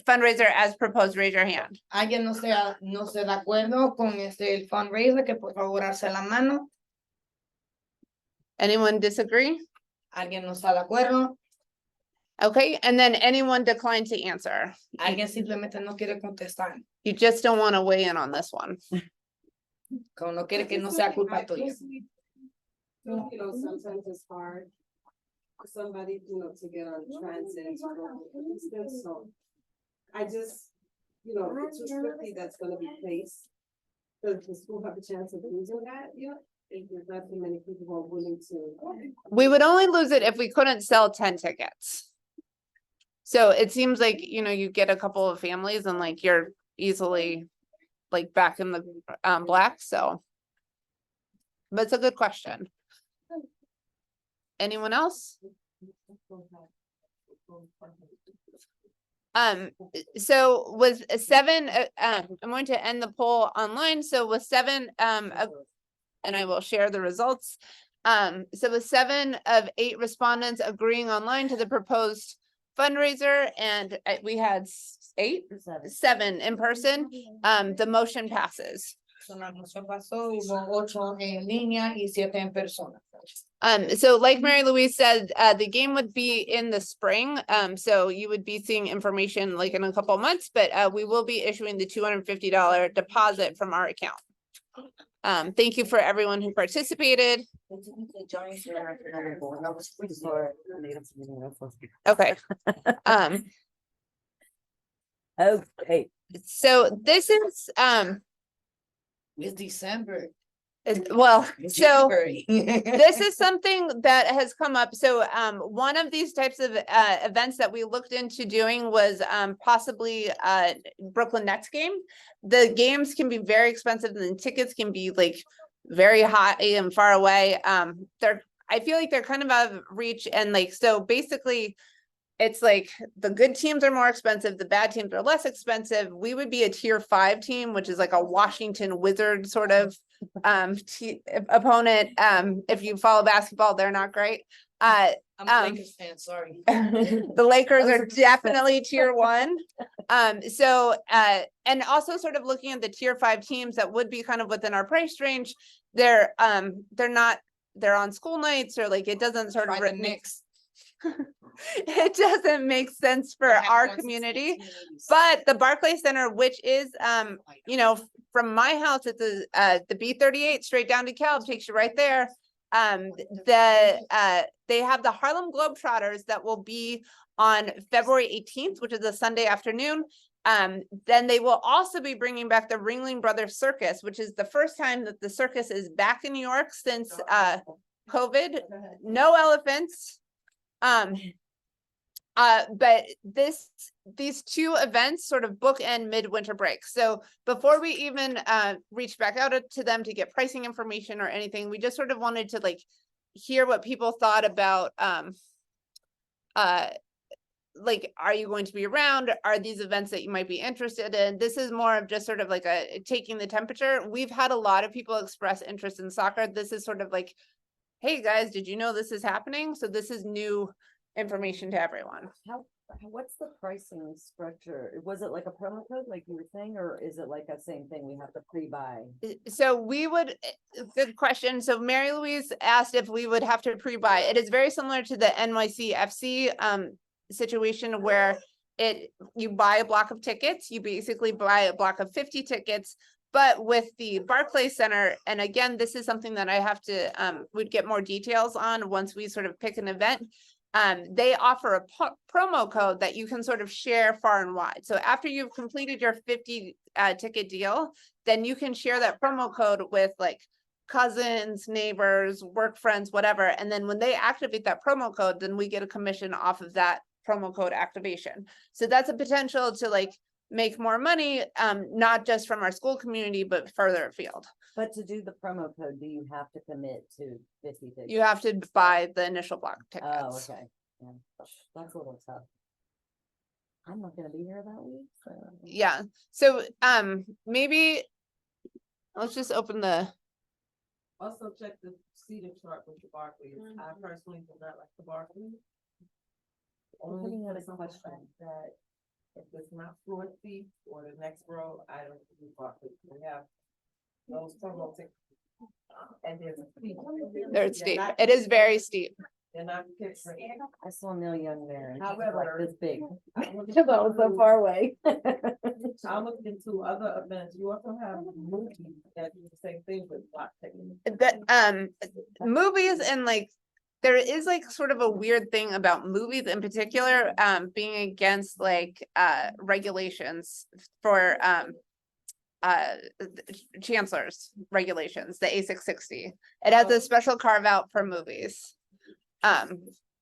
fundraiser as proposed, raise your hand. Alguien no esté de acuerdo con el fundraiser, que por favor alce la mano. Anyone disagree? Alguien no está de acuerdo. Okay, and then anyone decline to answer. Alguien simplemente no quiere contestar. You just don't want to weigh in on this one. Como no quiere que no sea culpa tuya. You know, sometimes it's hard for somebody, you know, to get on transit, for instance, so I just, you know, the 250 that's gonna be placed. Does the school have a chance of losing that, you know, if there's not too many people who are willing to? We would only lose it if we couldn't sell 10 tickets. So it seems like, you know, you get a couple of families and like you're easily like back in the black, so. But it's a good question. Anyone else? So with 7, I'm going to end the poll online. So with 7, and I will share the results. So with 7 of 8 respondents agreeing online to the proposed fundraiser, and we had 7 in person, the motion passes. La moción pasó, hubo 8 en línea y 7 en persona. So like Mary Louise said, the game would be in the spring. So you would be seeing information like in a couple months, but we will be issuing the $250 deposit from our account. Thank you for everyone who participated. Okay. Okay, So this is, It's December. well, so January. this is something that has come up. So one of these types of events that we looked into doing was possibly Brooklyn Nets game. The games can be very expensive and the tickets can be like very high and far away. I feel like they're kind of out of reach, and like, so basically it's like the good teams are more expensive, the bad teams are less expensive. We would be a tier 5 team, which is like a Washington Wizard sort of opponent. If you follow basketball, they're not great. I'm a Lakers fan, sorry. The Lakers are definitely tier 1. And also sort of looking at the tier 5 teams that would be kind of within our price range, they're on school nights, or like it doesn't sort of mix. It doesn't make sense for our community. But the Barclays Center, which is you know, from my house, it's the B38 straight down to Calb, takes you right there. They have the Harlem Globetrotters that will be on February 18th, which is a Sunday afternoon. Then they will also be bringing back the Ringling Brothers Circus, which is the first time that the circus is back in New York since COVID. No elephants. But these two events sort of bookend midwinter break. So before we even reach back out to them to get pricing information or anything, we just sort of wanted to like hear what people thought about like, are you going to be around? Are these events that you might be interested in? This is more of just sort of like a taking the temperature. We've had a lot of people express interest in soccer. This is sort of like, hey guys, did you know this is happening? So this is new information to everyone. what's the pricing structure? Was it like a promo code like you were saying, or is it like a same thing we have to pre-buy? So we would, good question. So Mary Louise asked if we would have to pre-buy. It is very similar to the NYCFC situation where you buy a block of tickets, you basically buy a block of 50 tickets. But with the Barclays Center, and again, this is something that I have to would get more details on once we sort of pick an event. They offer a promo code that you can sort of share far and wide. So after you've completed your 50 ticket deal, then you can share that promo code with like cousins, neighbors, work friends, whatever. And then when they activate that promo code, then we get a commission off of that promo code activation. So that's a potential to like make more money, not just from our school community, but further afield. But to do the promo code, do you have to commit to 50 tickets? You have to buy the initial block tickets. Oh, okay. Yeah. That's a little tough. I'm not gonna be here that week. So. Yeah. So maybe let's just open the. Also check the seating chart with the Barclays. I personally do not like the Barclays. Only for the question that if it's not floor seats or the next row, I don't do Barclays. We have those promo tickets. And there's a steep. There's steep. It is very steep. They're not kids. I saw Neil Young there. And However, like this big. I was so far away. I looked into other events. You also have movies that do the same thing with block tickets. The movies, and like there is like sort of a weird thing about movies in particular, being against like regulations for chancellor's regulations, the A660. It has a special carve out for movies.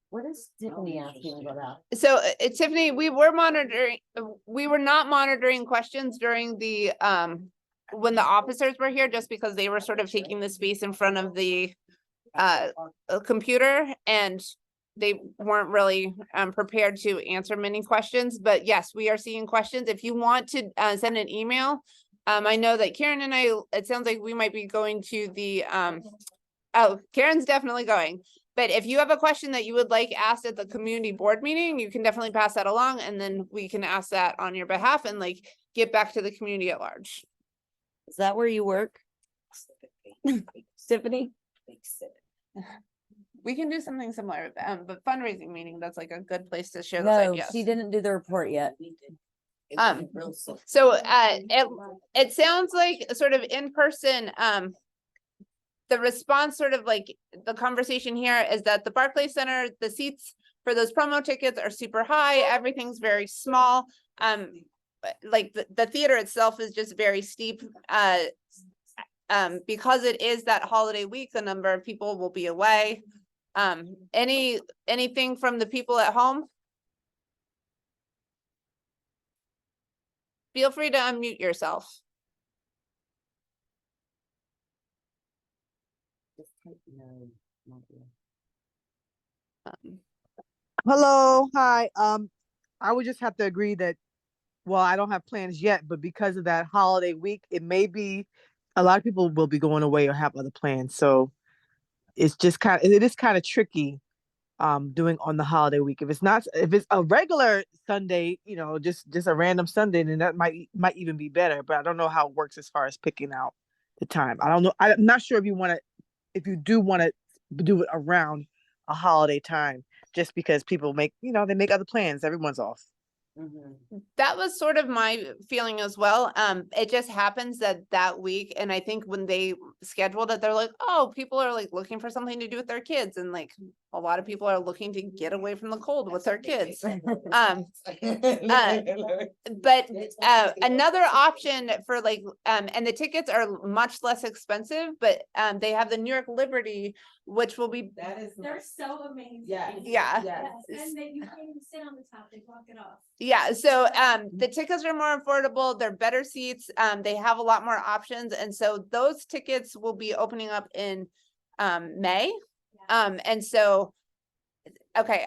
What is Tiffany asking about? So Tiffany, we were not monitoring questions during the when the officers were here, just because they were sort of taking the space in front of the computer, and they weren't really prepared to answer many questions. But yes, we are seeing questions. If you want to send an email, I know that Karen and I, it sounds like we might be going to the oh, Karen's definitely going. But if you have a question that you would like asked at the community board meeting, you can definitely pass that along, and then we can ask that on your behalf and like get back to the community at large. Is that where you work? Tiffany? We can do something similar, but fundraising meeting, that's like a good place to share those No, ideas. she didn't do the report yet. So it sounds like sort of in person the response, sort of like the conversation here is that the Barclays Center, the seats for those promo tickets are super high, everything's very small. Like the theater itself is just very steep. Because it is that holiday week, a number of people will be away. Anything from the people at home? Feel free to unmute yourself. Hello, hi. I would just have to agree that, well, I don't have plans yet, but because of that holiday week, it may be a lot of people will be going away or have other plans. So it is kind of tricky doing on the holiday week. If it's a regular Sunday, just a random Sunday, then that might even be better. But I don't know how it works as far as picking out the time. I don't know. I'm not sure if you do want to do it around a holiday time, just because people make other plans. Everyone's off. That was sort of my feeling as well. It just happens that week, and I think when they scheduled it, they're like, oh, people are like looking for something to do with their kids, and like a lot of people are looking to get away from the cold with their kids. But another option for like, and the tickets are much less expensive, but they have the New York Liberty, which will be They're so amazing. yeah. Yes, and you can't even sit on the top, they block it off. Yeah, so the tickets are more affordable, they're better seats, they have a lot more options, and so those tickets will be opening up in May. And so okay,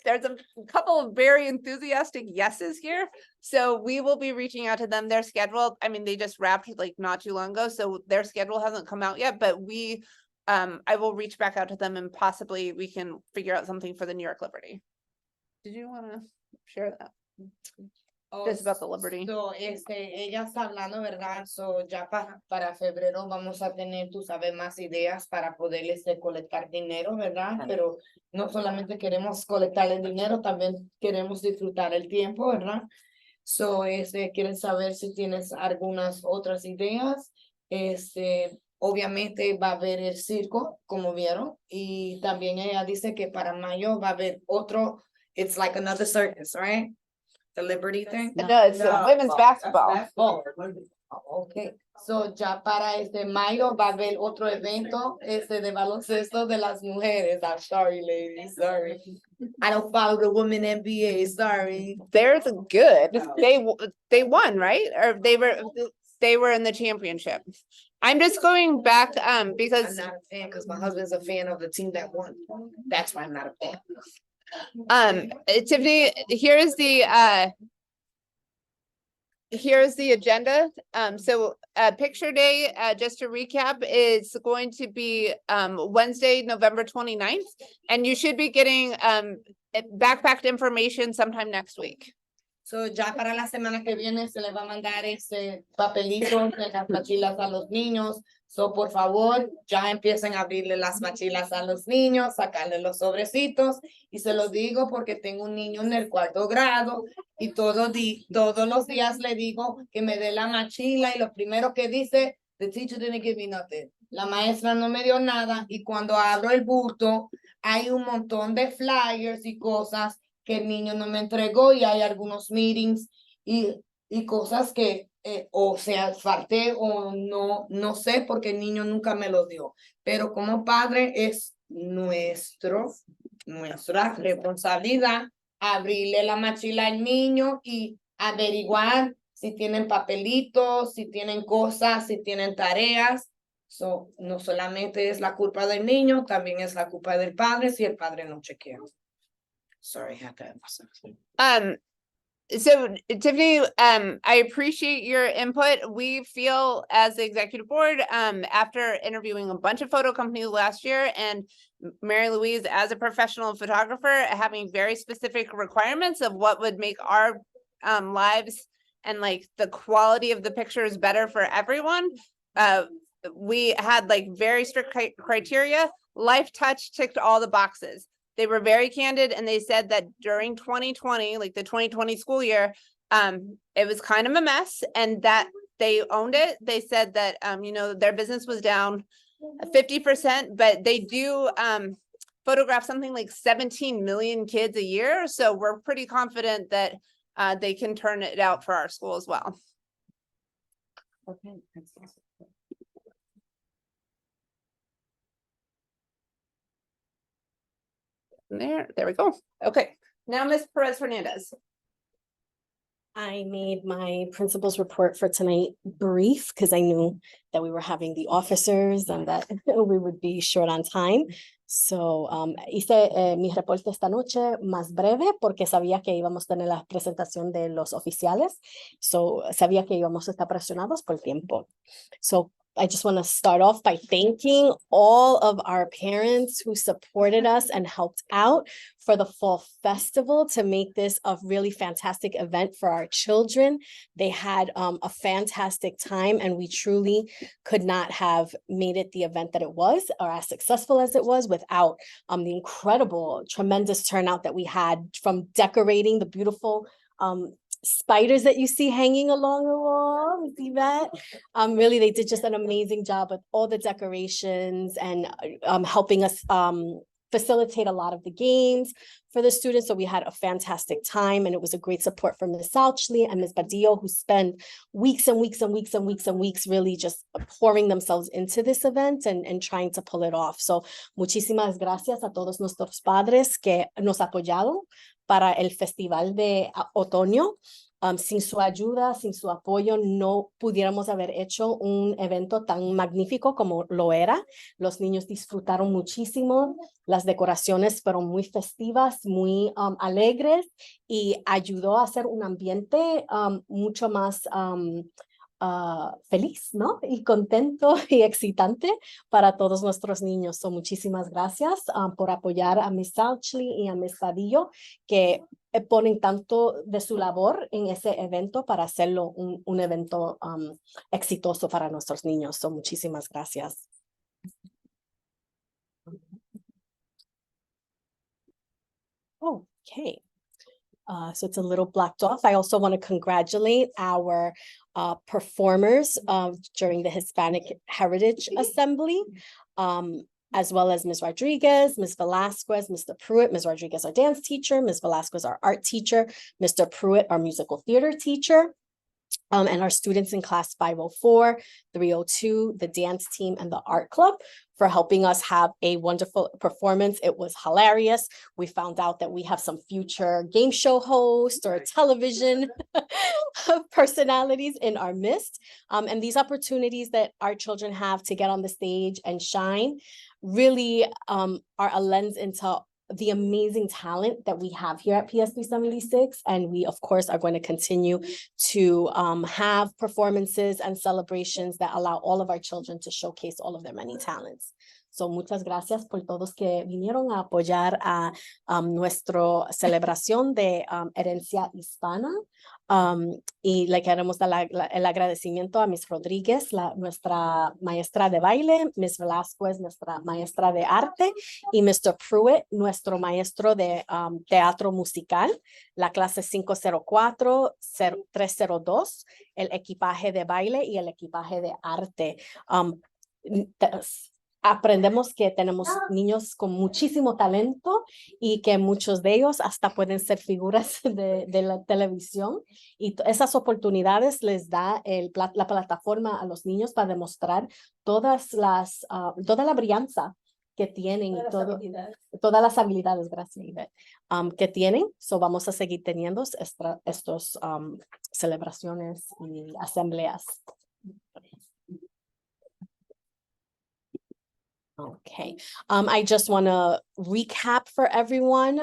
there's a couple of very enthusiastic yeses here, so we will be reaching out to them. They're scheduled, I mean, they just wrapped like not too long ago, so their schedule hasn't come out yet, but I will reach back out to them and possibly we can figure out something for the New York Liberty. Did you want to share that? Just about the Liberty. So, ella está hablando, ¿verdad? So, ya para febrero vamos a tener, tú sabes, más ideas para poder colectar dinero, ¿verdad? Pero no solamente queremos colectar el dinero, también queremos disfrutar el tiempo, ¿verdad? So, quieren saber si tienes algunas otras ideas. Obviamente va a haber el circo, como vieron, y también ella dice que para mayo va a haber otro, it's like another circus, right? The Liberty thing? No, it's women's basketball. Oh, okay. So ya para mayo va a haber otro evento de baloncesto de las mujeres. I'm sorry, ladies. Sorry. I don't follow the women NBA. Sorry. They're good. They won, right? Or they were in the championship. I'm just going back because I'm not a fan because my husband's a fan of the team that won. That's why I'm not a fan. Tiffany, here's the agenda. So picture day, just to recap, is going to be Wednesday, November 29th, and you should be getting backpacked information sometime next week. So ya para la semana que viene se le va a mandar papelito de las mochilas a los niños. So por favor, ya empiecen a abrirle las mochilas a los niños, sacarle los sobrecitos. Y se lo digo porque tengo un niño en el 4º grado y todos los días le digo que me dé la mochila y lo primero que dice, the teacher didn't give me nothing. La maestra no me dio nada y cuando abro el bulto hay un montón de flyers y cosas que el niño no me entregó y hay algunos meetings y cosas que o sea falté o no sé porque el niño nunca me lo dio. Pero como padre es nuestra responsabilidad abrirle la mochila al niño y averiguar si tienen papelitos, si tienen cosas, si tienen tareas. So, no solamente es la culpa del niño, también es la culpa del padre si el padre no chequea. Sorry, I had to emphasize. So Tiffany, I appreciate your input. We feel as the executive board, after interviewing a bunch of photo companies last year and Mary Louise as a professional photographer, having very specific requirements of what would make our lives and like the quality of the pictures better for everyone. We had like very strict criteria. Life Touch ticked all the boxes. They were very candid and they said that during 2020, like the 2020 school year, it was kind of a mess and that they owned it. They said that, their business was down. 50%, but they do photograph something like 17 million kids a year. So we're pretty confident that they can turn it out for our school as well. Okay. There we go. Okay, now Ms. Perez Hernandez. I made my principal's report for tonight brief because I knew that we were having the officers and that we would be short on time. So hice mi reporte esta noche más breve porque sabía que íbamos a tener la presentación de los oficiales. So sabía que íbamos a estar presionados por tiempo. So I just want to start off by thanking all of our parents who supported us and helped out for the fall festival to make this a really fantastic event for our children. They had a fantastic time, and we truly could not have made it the event that it was or as successful as it was without the incredible, tremendous turnout that we had from decorating the beautiful spiders that you see hanging along the wall. You see that? Really, they did just an amazing job with all the decorations and helping us facilitate a lot of the games for the students. So we had a fantastic time, and it was a great support from Ms. Salchley and Ms. Badillo, who spent weeks and weeks and weeks and weeks and weeks really just pouring themselves into this event and trying to pull it off. So muchísimas gracias a todos nuestros padres que nos apoyaron para el Festival de Otoño. Sin su ayuda, sin su apoyo, no pudiéramos haber hecho un evento tan magnífico como lo era. Los niños disfrutaron muchísimo. Las decoraciones fueron muy festivas, muy alegres, y ayudó a hacer un ambiente mucho más feliz, ¿no? Y contento y excitante para todos nuestros niños. So, muchísimas gracias por apoyar a Ms. Salchley y a Ms. Padillo, que ponen tanto de su labor en ese evento para hacerlo un evento exitoso para nuestros niños. So, muchísimas gracias. Okay. So it's a little blocked off. I also want to congratulate our performers during the Hispanic Heritage Assembly, as well as Ms. Rodriguez, Ms. Velasquez, Mr. Pruitt. Ms. Rodriguez, our dance teacher, Ms. Velasquez, our art teacher, Mr. Pruitt, our musical theater teacher. And our students in class 504, 302, the dance team, and the art club for helping us have a wonderful performance. It was hilarious. We found out that we have some future game show hosts or television personalities in our midst. And these opportunities that our children have to get on the stage and shine really are a lens into the amazing talent that we have here at PSB 76. And we, of course, are going to continue to have performances and celebrations that allow all of our children to showcase all of their many talents. So, muchas gracias por todos que vinieron a apoyar a nuestra celebración de herencia hispana. Y le queremos dar el agradecimiento a Ms. Rodríguez, nuestra maestra de baile, Ms. Velasquez, nuestra maestra de arte, y Mr. Pruitt, nuestro maestro de teatro musical, la clase 504-302, el equipaje de baile y el equipaje de arte. Aprendemos que tenemos niños con muchísimo talento y que muchos de ellos hasta pueden ser figuras de la televisión, y esas oportunidades les da la plataforma a los niños para demostrar toda la brillanza que tienen y todas las habilidades, gracias, Ivette, que tienen. So vamos a seguir teniendo estos celebraciones y asambleas. Okay, I just want to recap for everyone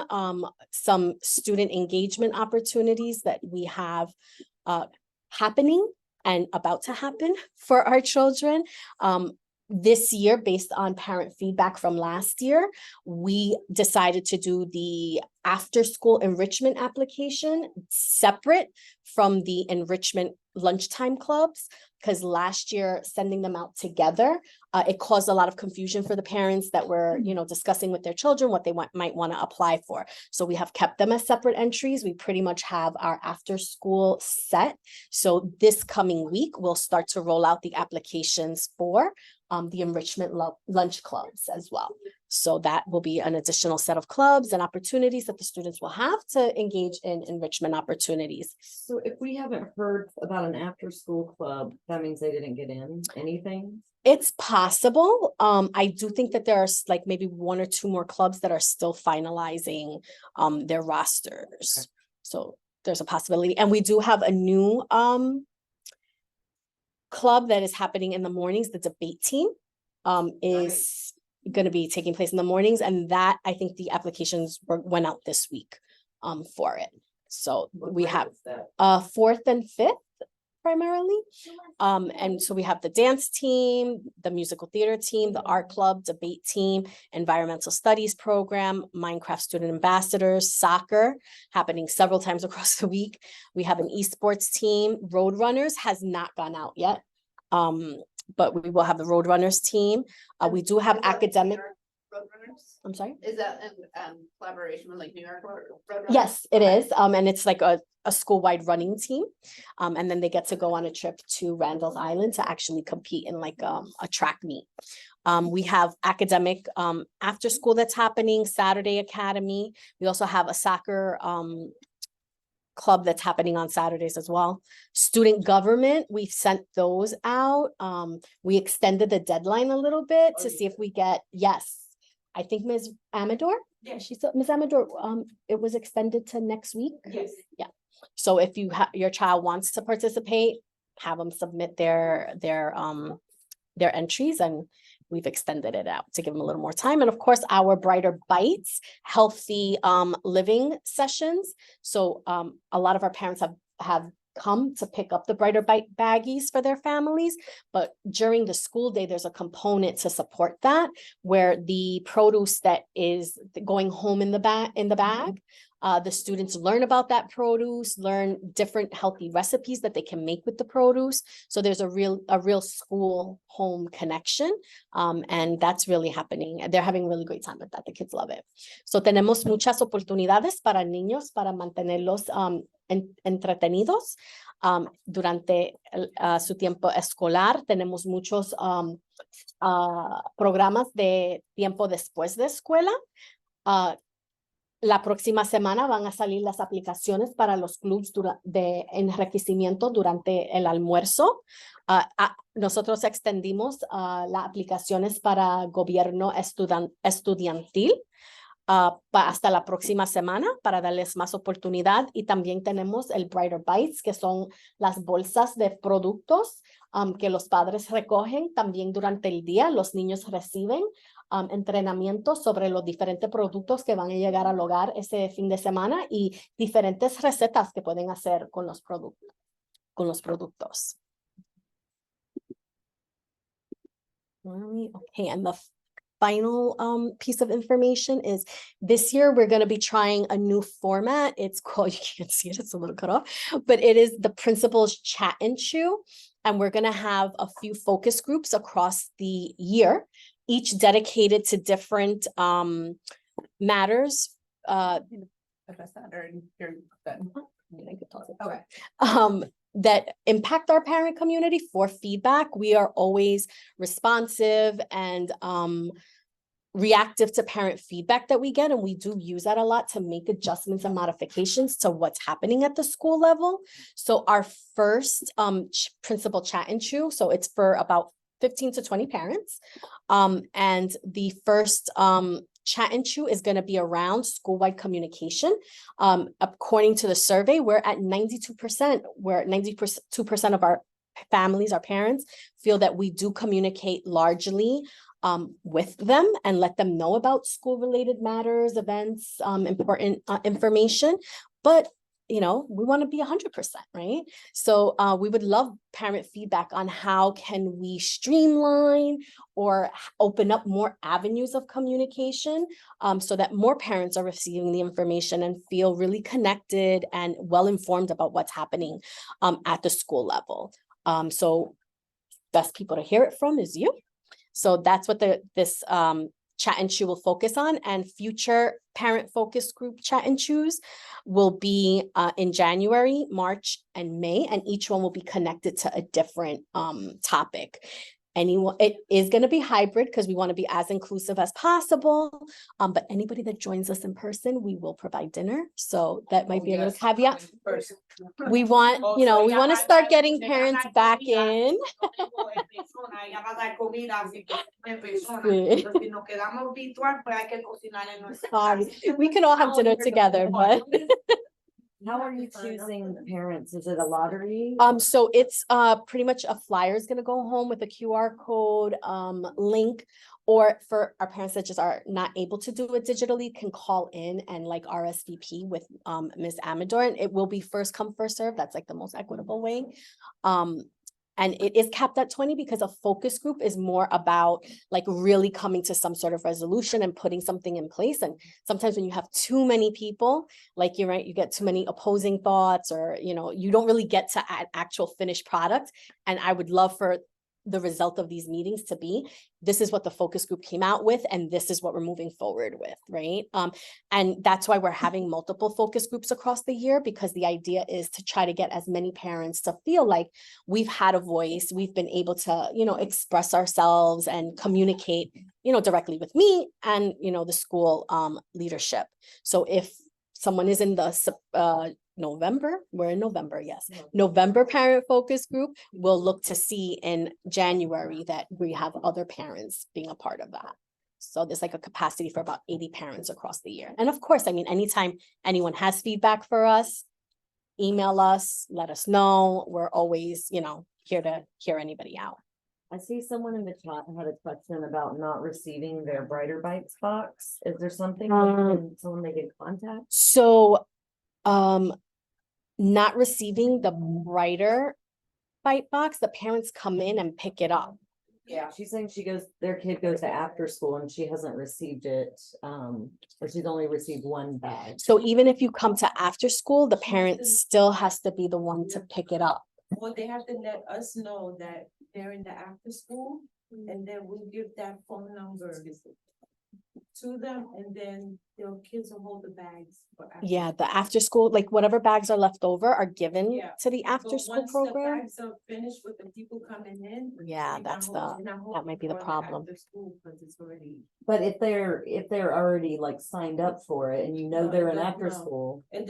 some student engagement opportunities that we have happening and about to happen for our children. This year, based on parent feedback from last year, we decided to do the after-school enrichment application separate from the enrichment lunchtime clubs, because last year, sending them out together, it caused a lot of confusion for the parents that were, discussing with their children what they might want to apply for. So we have kept them as separate entries. We pretty much have our after school set. So this coming week, we'll start to roll out the applications for the enrichment lunch clubs as well. So that will be an additional set of clubs and opportunities that the students will have to engage in enrichment opportunities. So if we haven't heard about an after-school club, that means they didn't get in anything? It's possible. I do think that there are like maybe 1 or 2 more clubs that are still finalizing their rosters. Okay. So there's a possibility. And we do have a new club that is happening in the mornings. The debate team is going to be taking place in the mornings, and that I think the applications went out this week for it. So we have 4th and 5th primarily. And so we have the dance team, the musical theater team, the art club, debate team, environmental studies program, Minecraft student ambassadors, soccer happening several times across the week. We have an esports team. Roadrunners has not gone out yet. But we will have the Roadrunners team. We do have academic. Roadrunners? I'm sorry? Is that in collaboration with like New York Roadrunners? Yes, it is. And it's like a school-wide running team. And then they get to go on a trip to Randall's Island to actually compete in like a track meet. We have academic after school that's happening, Saturday Academy. We also have a soccer club that's happening on Saturdays as well. Student government, we've sent those out. We extended the deadline a little bit to see if we get, yes. I think Ms. Amador, yeah, she said, Ms. Amador, it was extended to next week. Yes. Yeah. So if you have, your child wants to participate, have them submit their entries, and we've extended it out to give them a little more time. And of course, our Brighter Bites, healthy living sessions. So a lot of our parents have come to pick up the Brighter Bite baggies for their families, but during the school day, there's a component to support that, where the produce that is going home in the bag, the students learn about that produce, learn different healthy recipes that they can make with the produce. So there's a real school home connection, and that's really happening. They're having a really great time with that. The kids love it. So tenemos muchas oportunidades para niños para mantenerlos entretenidos durante su tiempo escolar. Tenemos muchos programas de tiempo después de escuela. La próxima semana van a salir las aplicaciones para los clubs de enriquecimiento durante el almuerzo. Nosotros extendimos las aplicaciones para gobierno estudiantil hasta la próxima semana para darles más oportunidad. Y también tenemos el Brighter Bites, que son las bolsas de productos que los padres recogen también durante el día. Los niños reciben entrenamiento sobre los diferentes productos que van a llegar al hogar ese fin de semana y diferentes recetas que pueden hacer con los productos. Okay, and the final piece of information is this year we're going to be trying a new format. It's called, you can't see it, it's a little cut off, but it is the Principal's Chat and Chew. And we're going to have a few focus groups across the year, each dedicated to different matters. That impact our parent community for feedback. We are always responsive and reactive to parent feedback that we get, and we do use that a lot to make adjustments and modifications to what's happening at the school level. So our first Principal Chat and Chew, so it's for about 15 to 20 parents, and the first Chat and Chew is going to be around school-wide communication. According to the survey, we're at 92%, where 92% of our families, our parents, feel that we do communicate largely with them and let them know about school-related matters, events, important information. But you know, we want to be 100%, right? So we would love parent feedback on how can we streamline or open up more avenues of communication so that more parents are receiving the information and feel really connected and well-informed about what's happening at the school level. So best people to hear it from is you. So that's what this Chat and Chew will focus on, and future parent focus group Chat and Chews will be in January, March, and May, and each one will be connected to a different topic. anyone, it is gonna be hybrid because we want to be as inclusive as possible. But anybody that joins us in person, we will provide dinner. So that might be a little caveat. We want, you know, we want to start getting parents back in. Sorry, we can all have dinner together, but. How are you choosing parents? Is it a lottery? So it's pretty much a flyer is gonna go home with a QR code link. Or for our parents that just are not able to do it digitally, can call in and like RSVP with Ms. Amador. And it will be first come, first serve. That's like the most equitable way. And it is capped at 20 because a focus group is more about like really coming to some sort of resolution and putting something in place. And sometimes when you have too many people, like you're right, you get too many opposing thoughts, or, you know, you don't really get to an actual finished product. And I would love for the result of these meetings to be, this is what the focus group came out with, and this is what we're moving forward with, right? And that's why we're having multiple focus groups across the year, because the idea is to try to get as many parents to feel like we've had a voice, we've been able to, you know, express ourselves and communicate, you know, directly with me and, you know, the school leadership. So if someone is in the November, we're in November, yes. November parent focus group, we'll look to see in January that we have other parents being a part of that. So there's like a capacity for about 80 parents across the year. And of course, I mean, anytime anyone has feedback for us, email us, let us know. We're always, you know, here to hear anybody out. I see someone in the chat had a question about not receiving their Brighter Bites box. Is there something, someone they can contact? So, not receiving the Brighter Bite box, the parents come in and pick it up. Yeah, she's saying their kid goes to after school and she hasn't received it, or she's only received one bag. So even if you come to after school, the parent still has to be the one to pick it up. Well, they have to let us know that they're in the after school, and then we give that phone number to them, and then their kids will hold the bags. Yeah, the after school, like whatever bags are left over are given Yeah. to the after But school once the program. bags are finished with the people coming in. Yeah, that's that might be the problem. After school, because it's already. But if they're already like signed up for it and you know No, they're it in does- after no. school. It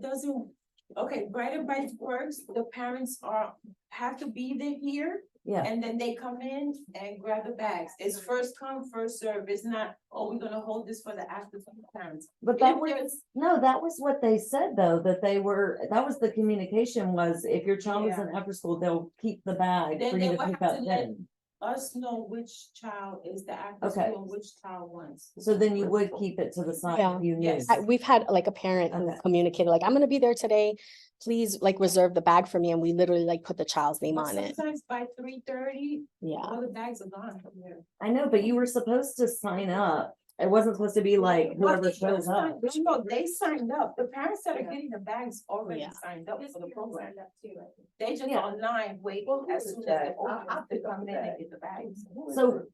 doesn't, okay, Brighter Bites works, the parents have to be there here. Yeah. And then they come in and grab the bags. It's first come, first serve. It's not, oh, we're gonna hold this for the after school parents. But that was what they said though, that was the communication was if your child is in after school, they'll keep the bag Then for they you would to pick have up to let then. us know which child is the after Okay. school and which child wants. So then you would keep it to the side Yeah. if you knew. Yes. We've had like a parent who Okay. communicated like, I'm gonna be there today. Please like reserve the bag for me. And we literally like put the child's name But on it. sometimes by 3:30, Yeah. all the bags are gone from here. I know, but you were supposed to sign up. It wasn't supposed to be like whoever shows up. But you know, they signed up. The parents that are getting the bags already Yeah. signed up for the program. They just Yeah. online waiting as soon as they open, they come in and get the bags.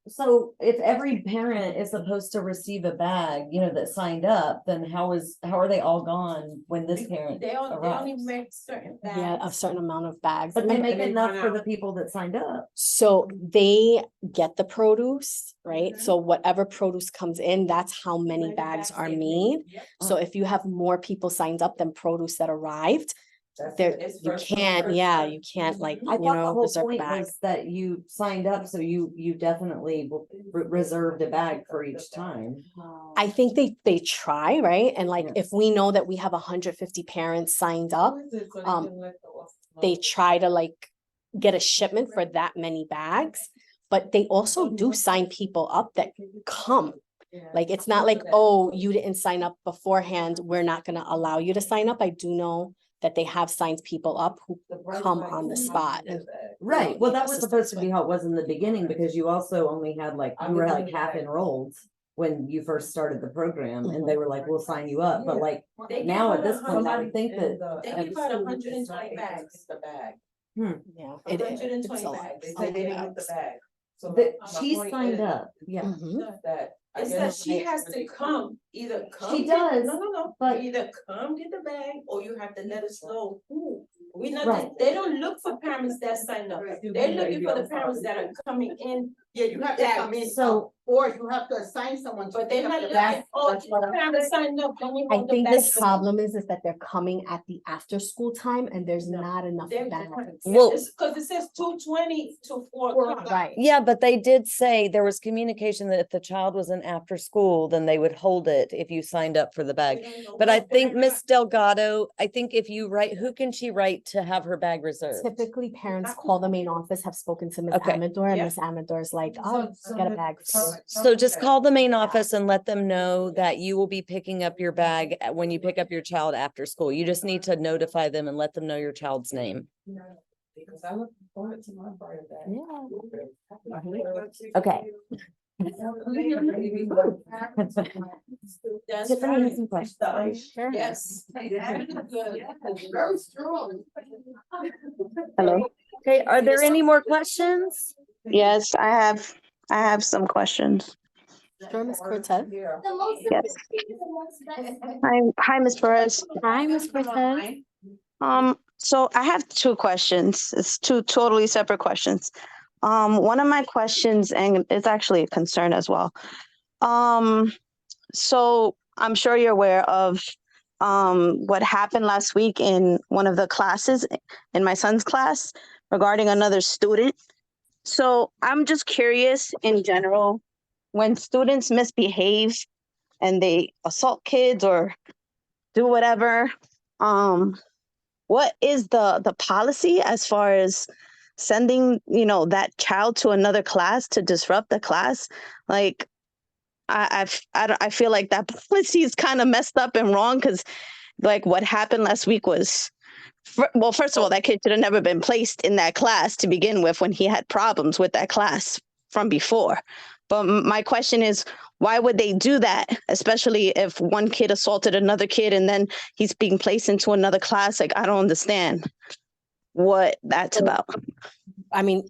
So if every parent is supposed to receive a bag, you know, that signed up, then how are they all gone when this parent They only arrives? make certain bags. Yeah, a certain amount of bags. But they make they enough run for out. the people that signed up. So they get the produce, right? So whatever produce comes in, that's how many bags are made. So if you have more people signed up than produce that arrived, there, you can't, yeah, you can't like, I you thought the know, whole reserve a point bag. was that you signed up, so you definitely reserved a bag for each time. I think they try, right? And like, Yeah. if we know that we have 150 parents signed up, they try to like get a shipment for that many bags. But they also do sign people up that come. Like, it's not like, oh, you didn't sign up beforehand, we're not gonna allow you to sign up. I do know that they have signed people up who come on the spot. and, Right, well, that was assistance supposed to be with. how it was in the beginning, because you also only had like, you were like half enrolled when you first started the program, and they were like, we'll sign you up, but like, They now give at this out point, I would 100 think that. They give out 120 bags. The bag. Yeah. It's 120 a lot. bags. They A say lot they of didn't want the bags. bag. So But my she point signed is up, yeah. Mhm. That. I It's guess that she has to come, either come. She get- does, No, but- either come get the bag, or you have to let us know who We not, Right. they don't look for parents that sign up. They're looking for the parents that are coming in. Yeah, you have to that- come in, So- or you have to assign someone to But pick they're up not your looking, bag. oh, parents signed up, don't you I want the think bags the for them? problem is that they're coming at the after school time and there's No. not enough They're- bags. Well- Cause it says 2:20 to 4:00. Right. Yeah, but they did say there was communication that if the child was in after school, then they would hold it if you signed up for the bag. But I think Miss Delgado, I think if you write, who can she write to have her bag reserved? Typically, parents call the main office, have spoken to Ms. Okay. Amador, and Yeah. Ms. Amador's like, oh, get a bag. for you." So just call the main office and let them know that you will be picking up your bag when you pick up your child after school. You just need to notify them and let them know your child's name. Because I look forward to my part of that. Okay. That's Tiffany right. has some questions. Sure. Yes. Very strong. Hello. Okay, are there any more questions? Yes, I have some questions. Sure, Ms. Cortez. Yes. Hi, Ms. Perez. Hi, Ms. Cortez. So I have two questions. It's two totally separate questions. One of my questions, and it's actually a concern as well. So I'm sure you're aware of what happened last week in one of the classes in my son's class regarding another student. So I'm just curious in general, when students misbehave and they assault kids or do whatever, what is the policy as far as sending, that child to another class to disrupt the class? Like, I feel like that policy is kind of messed up and wrong, because like what happened last week was, well, first of all, that kid should have never been placed in that class to begin with when he had problems with that class from before. But my question is, why would they do that? Especially if one kid assaulted another kid and then he's being placed into another class. Like, I don't understand what that's about. I mean,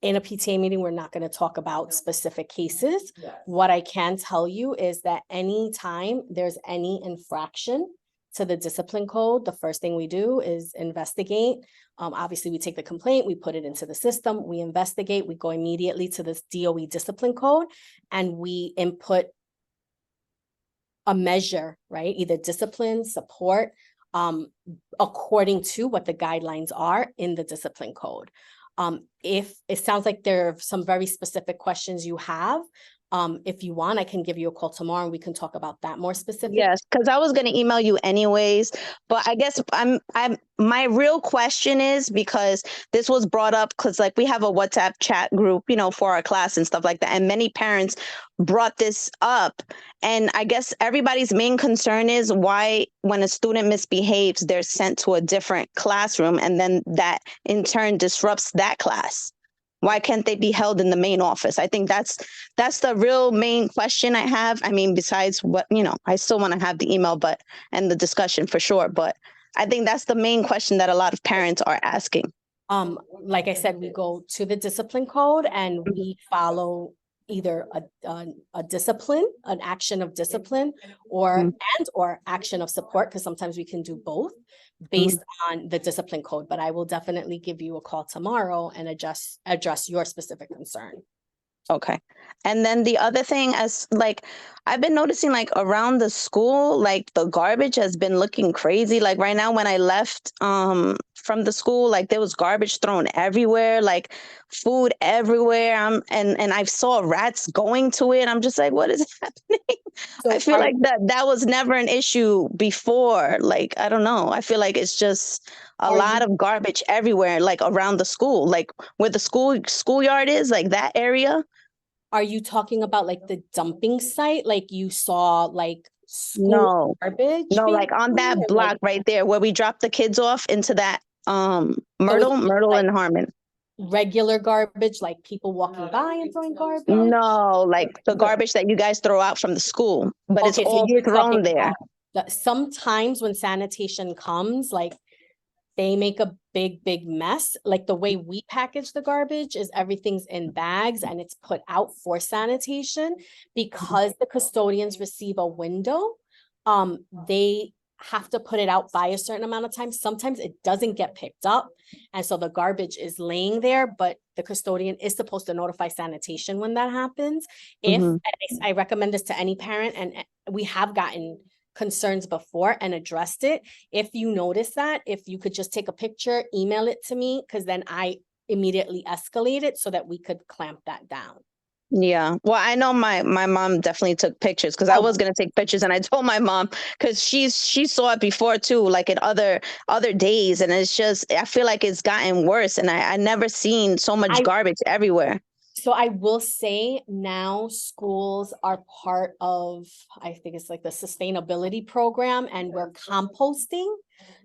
in a PTA meeting, we're not going to talk about specific cases. What I can tell you is that anytime there's any infraction to the discipline code, the first thing we do is investigate. Obviously, we take the complaint, we put it into the system, we investigate, we go immediately to this DOE discipline code, and we input a measure, right? Either discipline, support, according to what the guidelines are in the discipline code. If it sounds like there are some very specific questions you have, if you want, I can give you a call tomorrow and we can talk about that more specifically. Yes, because I was going to email you anyways, but I guess my real question is, because this was brought up because like we have a WhatsApp chat group, for our class and stuff like that. And many parents brought this up. And I guess everybody's main concern is why when a student misbehaves, they're sent to a different classroom. And then that in turn disrupts that class. Why can't they be held in the main office? I think that's the real main question I have. I mean, besides what, I still want to have the email, and the discussion for sure. But I think that's the main question that a lot of parents are asking. Like I said, we go to the discipline code and we follow either a discipline, an action of discipline, or action of support, because sometimes we can do both based on the discipline code. But I will definitely give you a call tomorrow and address your specific concern. Okay. And then the other thing, as like, I've been noticing like around the school, like the garbage has been looking crazy. Like right now when I left from the school, like there was garbage thrown everywhere, like food everywhere. And I saw rats going to it. I'm just like, what is happening? So I feel like that was never an issue before. Like, I don't know. I feel like it's just a lot of garbage everywhere, like around the school, like where the schoolyard is, like that area. Are you talking about like the dumping site? Like you saw like No, garbage? no, like on that block right there where we dropped the kids off into that Myrtle and Harmon. Regular garbage, like people walking by and throwing garbage? No, like the garbage that you guys throw out from the school, but it's all thrown there. Sometimes when sanitation comes, like they make a big mess. Like the way we package the garbage is everything's in bags and it's put out for sanitation. Because the custodians receive a window, they have to put it out by a certain amount of time. Sometimes it doesn't get picked up. And so the garbage is laying there, but the custodian is supposed to notify sanitation when that happens. If, Mhm. and I recommend this to any parent, and we have gotten concerns before and addressed it. If you notice that, if you could just take a picture, email it to me, because then I immediately escalate it so that we could clamp that down. Yeah, well, I know my mom definitely took pictures because I was gonna take pictures, and I told my mom because she saw it before too, like in other days, and it's just I feel like it's gotten worse, and I never seen so much garbage everywhere. So I will say now schools are part of, I think it's like the sustainability program, and we're composting.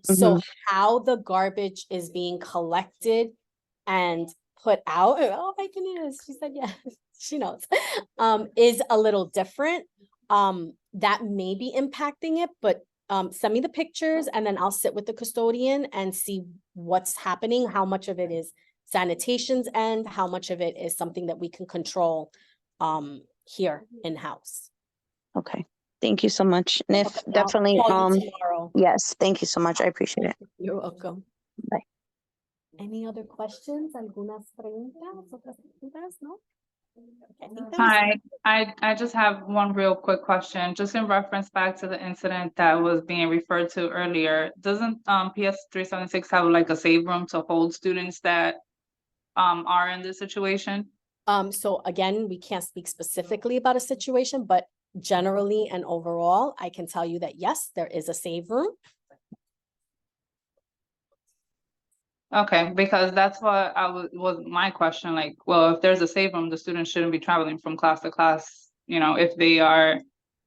So how the garbage is being collected and put out, oh my goodness, she said yes, she knows, is a little different. That may be impacting it, but send me the pictures and then I'll sit with the custodian and see what's happening, how much of it is sanitation's end, how much of it is something that we can control here in-house. Okay, thank you so much. And if Okay, I'll definitely, call you tomorrow. yes, thank you so much. I appreciate it. You're welcome. Bye. Any other questions? ¿Algunas preguntas? ¿Otras preguntas? No? Okay, I think that was- Hi, I just have one real quick question, just in reference back to the incident that was being referred to earlier. Doesn't PS 376 have like a save room to hold students that are in this situation? So again, we can't speak specifically about a situation, but generally and overall, I can tell you that yes, there is a save room. Okay, because that's what was my question, like, well, if there's a save room, the students shouldn't be traveling from class to class, you know, if they are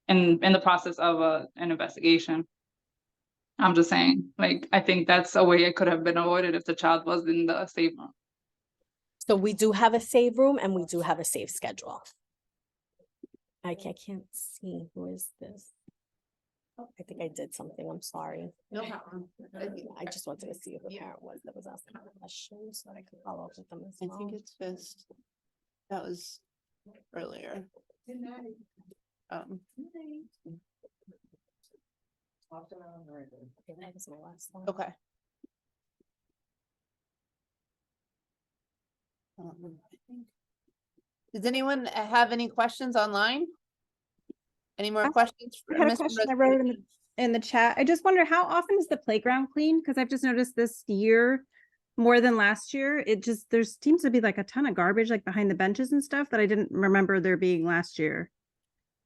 in the process of an investigation. I'm just saying, like, I think that's a way it could have been avoided if the child was in the save room. So we do have a save room and we do have a save schedule. I can't see, who is this? Oh, I think I did something, I'm sorry. No problem. I just wanted to see who the parent was that was asking the question so that I could follow up with them as I well. think it's Fist. That was earlier. Okay, that was my last one. Okay. Does anyone have any questions online? Any more questions? I had a question I wrote in the chat. I just wonder, how often is the playground cleaned? Because I've just noticed this year more than last year. There seems to be like a ton of garbage like behind the benches and stuff that I didn't remember there being last year.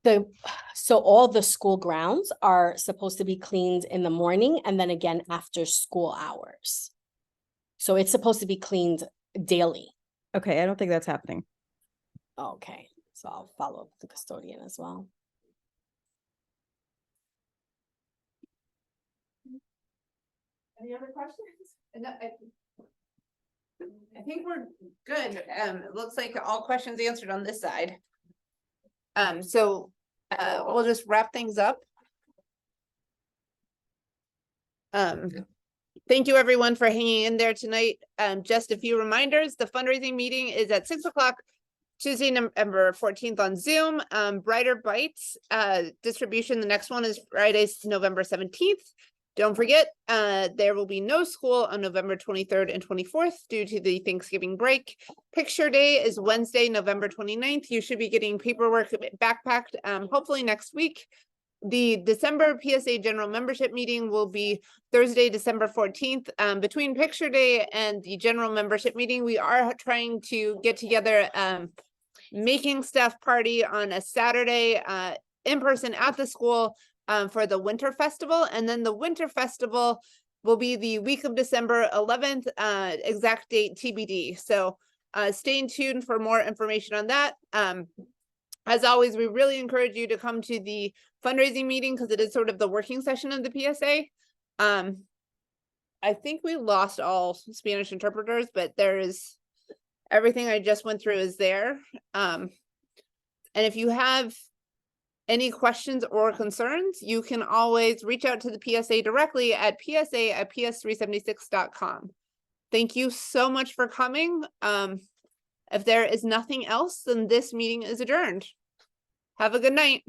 So all the school grounds are supposed to be cleaned in the morning and then again after school hours. So it's supposed to be cleaned daily. Okay, I don't think that's happening. Okay, so I'll follow up with the custodian as well. Any other questions? I think we're good. It looks like all questions answered on this side. So we'll just wrap things up. Thank you everyone for hanging in there tonight. Just a few reminders, the fundraising meeting is at 6 o'clock, Tuesday, November 14th on Zoom. Brighter Bites distribution, the next one is Friday, November 17th. Don't forget, there will be no school on November 23rd and 24th due to the Thanksgiving break. Picture Day is Wednesday, November 29th. You should be getting paperwork backpacked hopefully next week. The December PSA general membership meeting will be Thursday, December 14th. Between Picture Day and the general membership meeting, we are trying to get together making stuff party on a Saturday in person at the school for the Winter Festival. And then the Winter Festival will be the week of December 11th, exact date TBD. So stay tuned for more information on that. As always, we really encourage you to come to the fundraising meeting because it is sort of the working session of the PSA. I think we lost all Spanish interpreters, but there is everything I just went through is there. And if you have any questions or concerns, you can always reach out to the PSA directly at psa@ps376.com. Thank you so much for coming. If there is nothing else, then this meeting is adjourned. Have a good night.